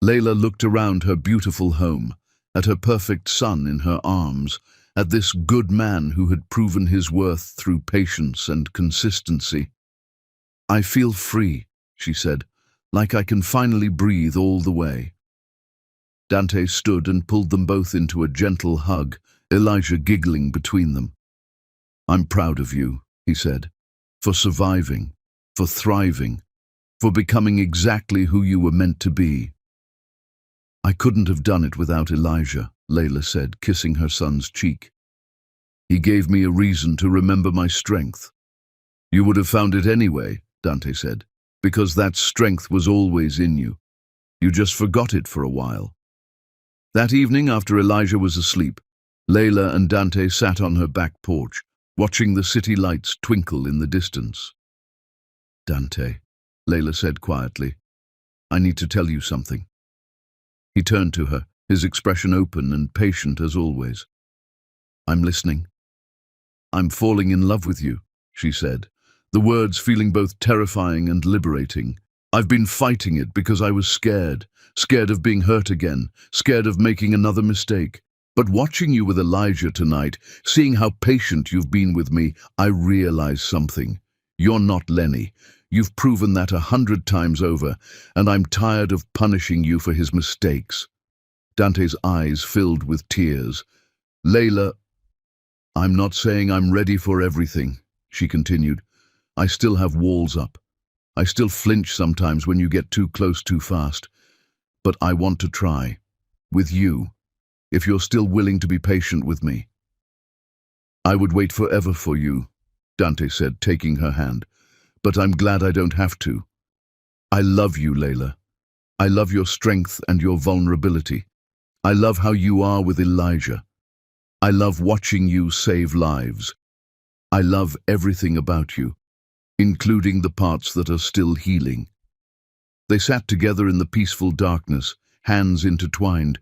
Layla looked around her beautiful home, at her perfect son in her arms, at this good man who had proven his worth through patience and consistency. "I feel free," she said, "like I can finally breathe all the way." Dante stood and pulled them both into a gentle hug, Elijah giggling between them. "I'm proud of you," he said, "for surviving, for thriving, for becoming exactly who you were meant to be." "I couldn't have done it without Elijah," Layla said, kissing her son's cheek. "He gave me a reason to remember my strength." "You would have found it anyway," Dante said, "because that strength was always in you. You just forgot it for a while." That evening, after Elijah was asleep, Layla and Dante sat on her back porch, watching the city lights twinkle in the distance. "Dante," Layla said quietly, "I need to tell you something." He turned to her, his expression open and patient as always. "I'm listening." "I'm falling in love with you," she said, the words feeling both terrifying and liberating. "I've been fighting it because I was scared of being hurt again, scared of making another mistake. But watching you with Elijah tonight, seeing how patient you've been with me, I realize something. You're not Lenny. You've proven that 100 times over, and I'm tired of punishing you for his mistakes." Dante's eyes filled with tears. "Layla, I'm not saying I'm ready for everything," she continued. "I still have walls up. I still flinch sometimes when you get too close too fast. But I want to try. With you. If you're still willing to be patient with me." "I would wait forever for you," Dante said, taking her hand. "But I'm glad I don't have to. I love you, Layla. I love your strength and your vulnerability. I love how you are with Elijah. I love watching you save lives. I love everything about you, including the parts that are still healing." They sat together in the peaceful darkness, hands intertwined,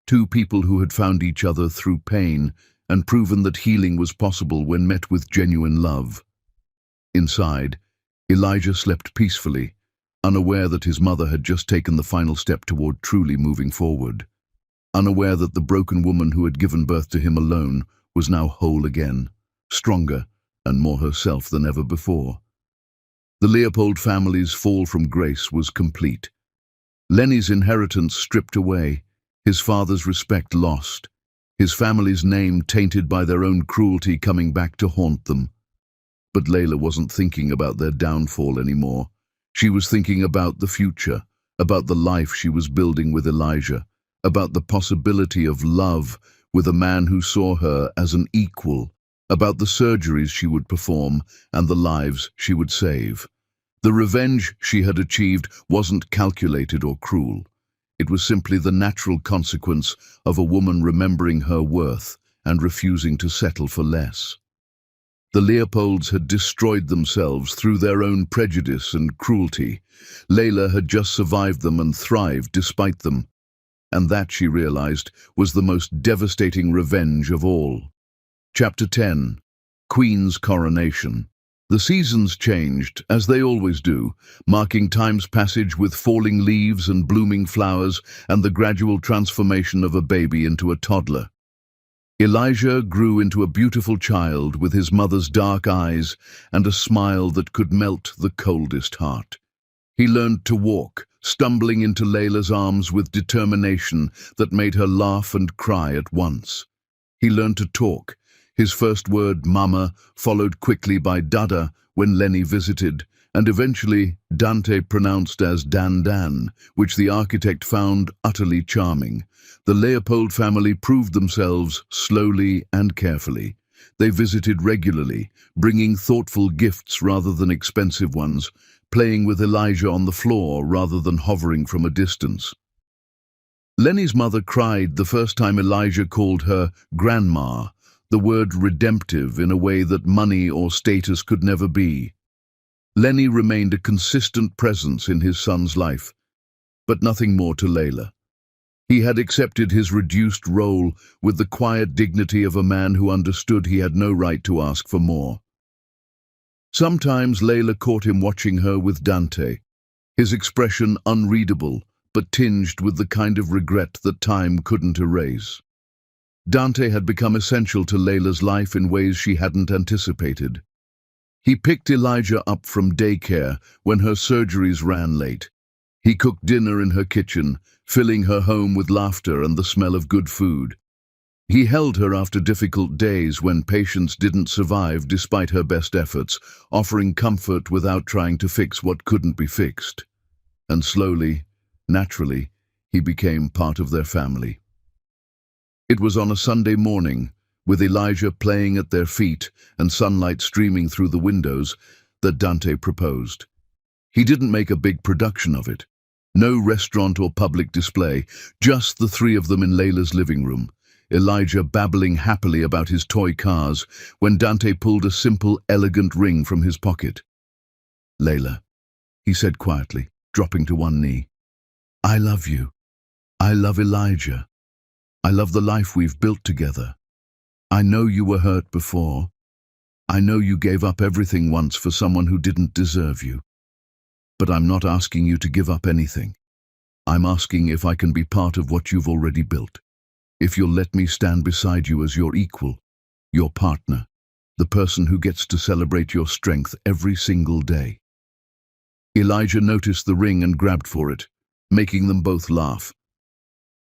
two people who had found each other through pain and proven that healing was possible when met with genuine love. Inside, Elijah slept peacefully, unaware that his mother had just taken the final step toward truly moving forward, unaware that the broken woman who had given birth to him alone was now whole again, stronger and more herself than ever before. The Leopold family's fall from grace was complete. Lenny's inheritance stripped away, his father's respect lost, his family's name tainted by their own cruelty coming back to haunt them. But Layla wasn't thinking about their downfall anymore. She was thinking about the future, about the life she was building with Elijah, about the possibility of love with a man who saw her as an equal, about the surgeries she would perform and the lives she would save. The revenge she had achieved wasn't calculated or cruel. It was simply the natural consequence of a woman remembering her worth and refusing to settle for less. The Leopolds had destroyed themselves through their own prejudice and cruelty. Layla had just survived them and thrived despite them. And that, she realized, was the most devastating revenge of all. Chapter 10. Queen's Coronation. The seasons changed, as they always do, marking time's passage with falling leaves and blooming flowers and the gradual transformation of a baby into a toddler. Elijah grew into a beautiful child with his mother's dark eyes and a smile that could melt the coldest heart. He learned to walk, stumbling into Layla's arms with determination that made her laugh and cry at once. He learned to talk, his first word, Mama, followed quickly by Dada when Lenny visited, and eventually Dante pronounced as Dan Dan, which the architect found utterly charming. The Leopold family proved themselves slowly and carefully. They visited regularly, bringing thoughtful gifts rather than expensive ones, playing with Elijah on the floor rather than hovering from a distance. Lenny's mother cried the first time Elijah called her grandma, the word redemptive in a way that money or status could never be. Lenny remained a consistent presence in his son's life, but nothing more to Layla. He had accepted his reduced role with the quiet dignity of a man who understood he had no right to ask for more. Sometimes Layla caught him watching her with Dante, his expression unreadable but tinged with the kind of regret that time couldn't erase. Dante had become essential to Layla's life in ways she hadn't anticipated. He picked Elijah up from daycare when her surgeries ran late. He cooked dinner in her kitchen, filling her home with laughter and the smell of good food. He held her after difficult days when patients didn't survive despite her best efforts, offering comfort without trying to fix what couldn't be fixed. And slowly, naturally, he became part of their family. It was on a Sunday morning, with Elijah playing at their feet and sunlight streaming through the windows, that Dante proposed. He didn't make a big production of it. No restaurant or public display, just the three of them in Layla's living room, Elijah babbling happily about his toy cars when Dante pulled a simple, elegant ring from his pocket. "Layla," he said quietly, dropping to one knee. "I love you. I love Elijah. I love the life we've built together. I know you were hurt before. I know you gave up everything once for someone who didn't deserve you. But I'm not asking you to give up anything. I'm asking if I can be part of what you've already built. If you'll let me stand beside you as your equal, your partner, the person who gets to celebrate your strength every single day." Elijah noticed the ring and grabbed for it, making them both laugh.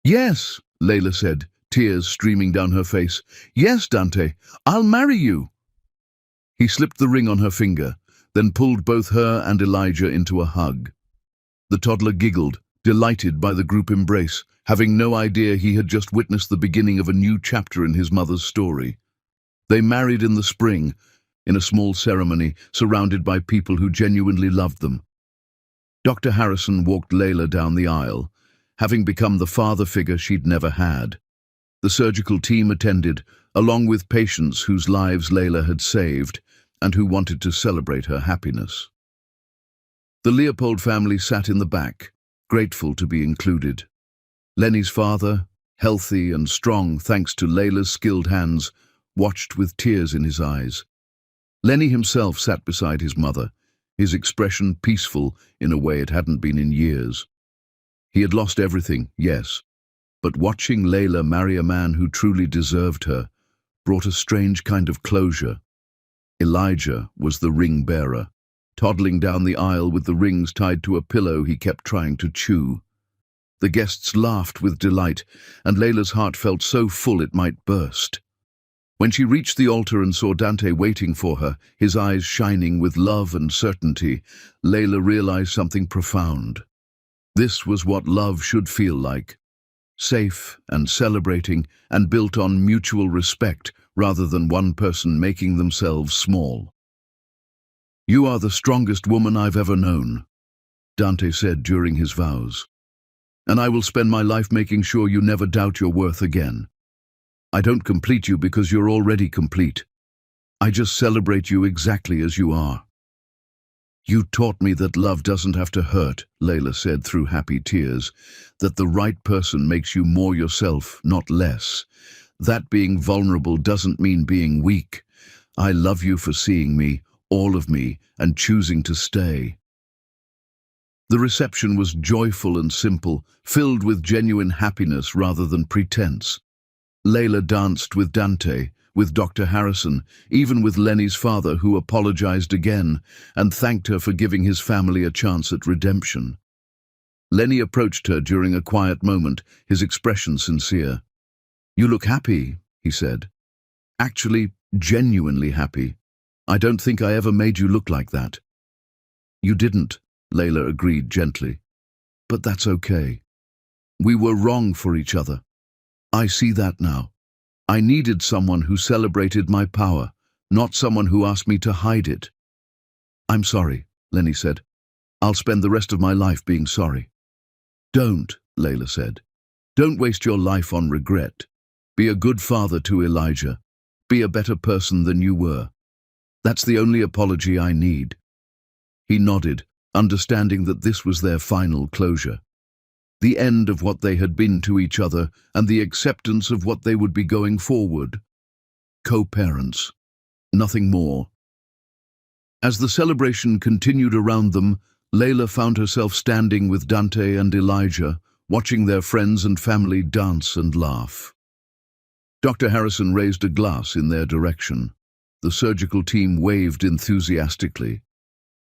"Yes," Layla said, tears streaming down her face. "Yes, Dante, I'll marry you." He slipped the ring on her finger, then pulled both her and Elijah into a hug. The toddler giggled, delighted by the group embrace, having no idea he had just witnessed the beginning of a new chapter in his mother's story. They married in the spring, in a small ceremony, surrounded by people who genuinely loved them. Dr. Harrison walked Layla down the aisle, having become the father figure she'd never had. The surgical team attended, along with patients whose lives Layla had saved, and who wanted to celebrate her happiness. The Leopold family sat in the back, grateful to be included. Lenny's father, healthy and strong thanks to Layla's skilled hands, watched with tears in his eyes. Lenny himself sat beside his mother, his expression peaceful in a way it hadn't been in years. He had lost everything, yes, but watching Layla marry a man who truly deserved her brought a strange kind of closure. Elijah was the ring bearer, toddling down the aisle with the rings tied to a pillow he kept trying to chew. The guests laughed with delight, and Layla's heart felt so full it might burst. When she reached the altar and saw Dante waiting for her, his eyes shining with love and certainty, Layla realized something profound. This was what love should feel like. Safe and celebrating and built on mutual respect rather than one person making themselves small. "You are the strongest woman I've ever known," Dante said during his vows. "And I will spend my life making sure you never doubt your worth again. I don't complete you because you're already complete. I just celebrate you exactly as you are." "You taught me that love doesn't have to hurt," Layla said through happy tears, "that the right person makes you more yourself, not less. That being vulnerable doesn't mean being weak. I love you for seeing me, all of me, and choosing to stay." The reception was joyful and simple, filled with genuine happiness rather than pretense. Layla danced with Dante, with Dr. Harrison, even with Lenny's father, who apologized again and thanked her for giving his family a chance at redemption. Lenny approached her during a quiet moment, his expression sincere. "You look happy," he said. "Actually, genuinely happy. I don't think I ever made you look like that." You didn't, Layla agreed gently. But that's okay. We were wrong for each other. I see that now. I needed someone who celebrated my power, not someone who asked me to hide it. I'm sorry, Lenny said. I'll spend the rest of my life being sorry. Don't, Layla said. Don't waste your life on regret. Be a good father to Elijah. Be a better person than you were. That's the only apology I need. He nodded, understanding that this was their final closure. The end of what they had been to each other and the acceptance of what they would be going forward. Co-parents. Nothing more. As the celebration continued around them, Layla found herself standing with Dante and Elijah, watching their friends and family dance and laugh. Dr. Harrison raised a glass in their direction. The surgical team waved enthusiastically.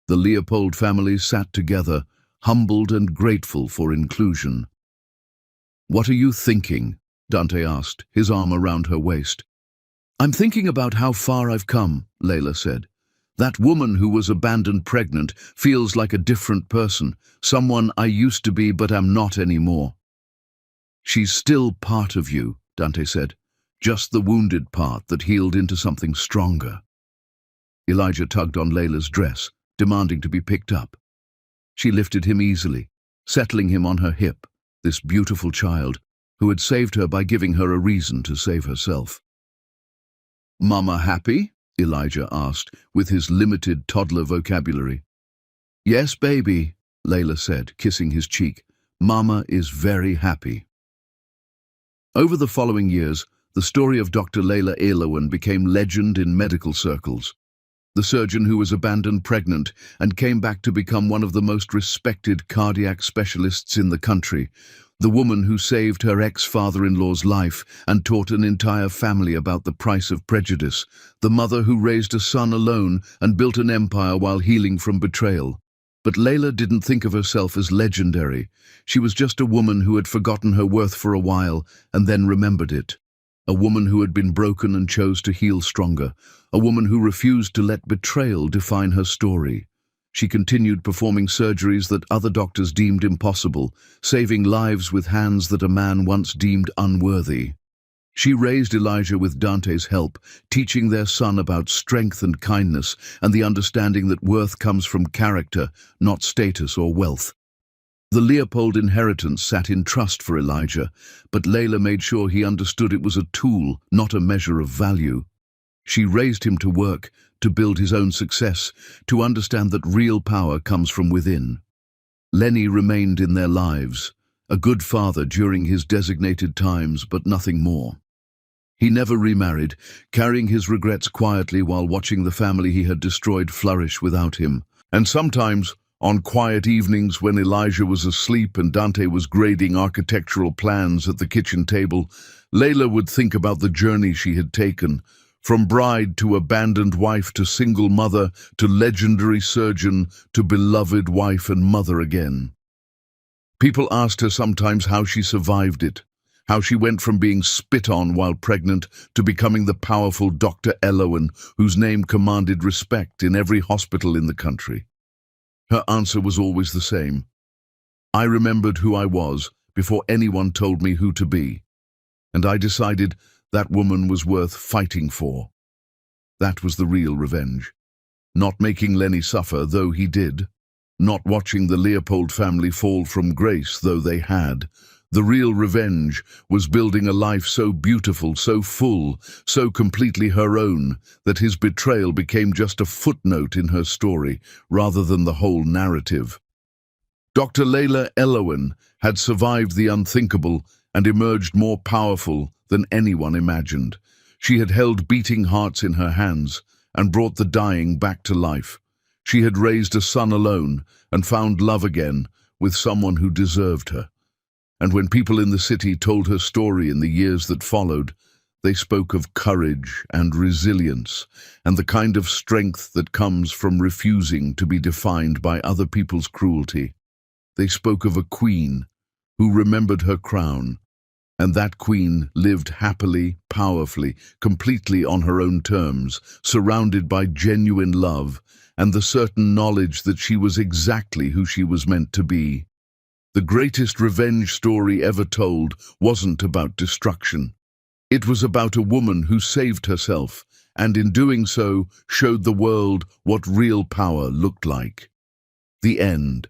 The Leopold family sat together, humbled and grateful for inclusion. What are you thinking? Dante asked, his arm around her waist. I'm thinking about how far I've come, Layla said. That woman who was abandoned pregnant feels like a different person, someone I used to be but am not anymore. She's still part of you, Dante said, just the wounded part that healed into something stronger. Elijah tugged on Layla's dress, demanding to be picked up. She lifted him easily, settling him on her hip, this beautiful child who had saved her by giving her a reason to save herself. Mama happy? Elijah asked, with his limited toddler vocabulary. Yes, baby, Layla said, kissing his cheek. Mama is very happy. Over the following years, the story of Dr. Layla Erlowen became legend in medical circles. The surgeon who was abandoned pregnant and came back to become one of the most respected cardiac specialists in the country, the woman who saved her ex-father-in-law's life and taught an entire family about the price of prejudice, the mother who raised a son alone and built an empire while healing from betrayal. But Layla didn't think of herself as legendary. She was just a woman who had forgotten her worth for a while and then remembered it. A woman who had been broken and chose to heal stronger. A woman who refused to let betrayal define her story. She continued performing surgeries that other doctors deemed impossible, saving lives with hands that a man once deemed unworthy. She raised Elijah with Dante's help, teaching their son about strength and kindness and the understanding that worth comes from character, not status or wealth. The Leopold inheritance sat in trust for Elijah, but Layla made sure he understood it was a tool, not a measure of value. She raised him to work, to build his own success, to understand that real power comes from within. Lenny remained in their lives, a good father during his designated times, but nothing more. He never remarried, carrying his regrets quietly while watching the family he had destroyed flourish without him. And sometimes, on quiet evenings when Elijah was asleep and Dante was grading architectural plans at the kitchen table, Layla would think about the journey she had taken, from bride to abandoned wife to single mother to legendary surgeon to beloved wife and mother again. People asked her sometimes how she survived it, how she went from being spit on while pregnant to becoming the powerful Dr. Erlowen, whose name commanded respect in every hospital in the country. Her answer was always the same. I remembered who I was before anyone told me who to be, and I decided that woman was worth fighting for. That was the real revenge. Not making Lenny suffer, though he did. Not watching the Leopold family fall from grace, though they had. The real revenge was building a life so beautiful, so full, so completely her own, that his betrayal became just a footnote in her story, rather than the whole narrative. Dr. Layla Erlowen had survived the unthinkable and emerged more powerful than anyone imagined. She had held beating hearts in her hands and brought the dying back to life. She had raised a son alone and found love again with someone who deserved her. And when people in the city told her story in the years that followed, they spoke of courage and resilience and the kind of strength that comes from refusing to be defined by other people's cruelty. They spoke of a queen who remembered her crown, and that queen lived happily, powerfully, completely on her own terms, surrounded by genuine love and the certain knowledge that she was exactly who she was meant to be. The greatest revenge story ever told wasn't about destruction. It was about a woman who saved herself, and in doing so showed the world what real power looked like. The end.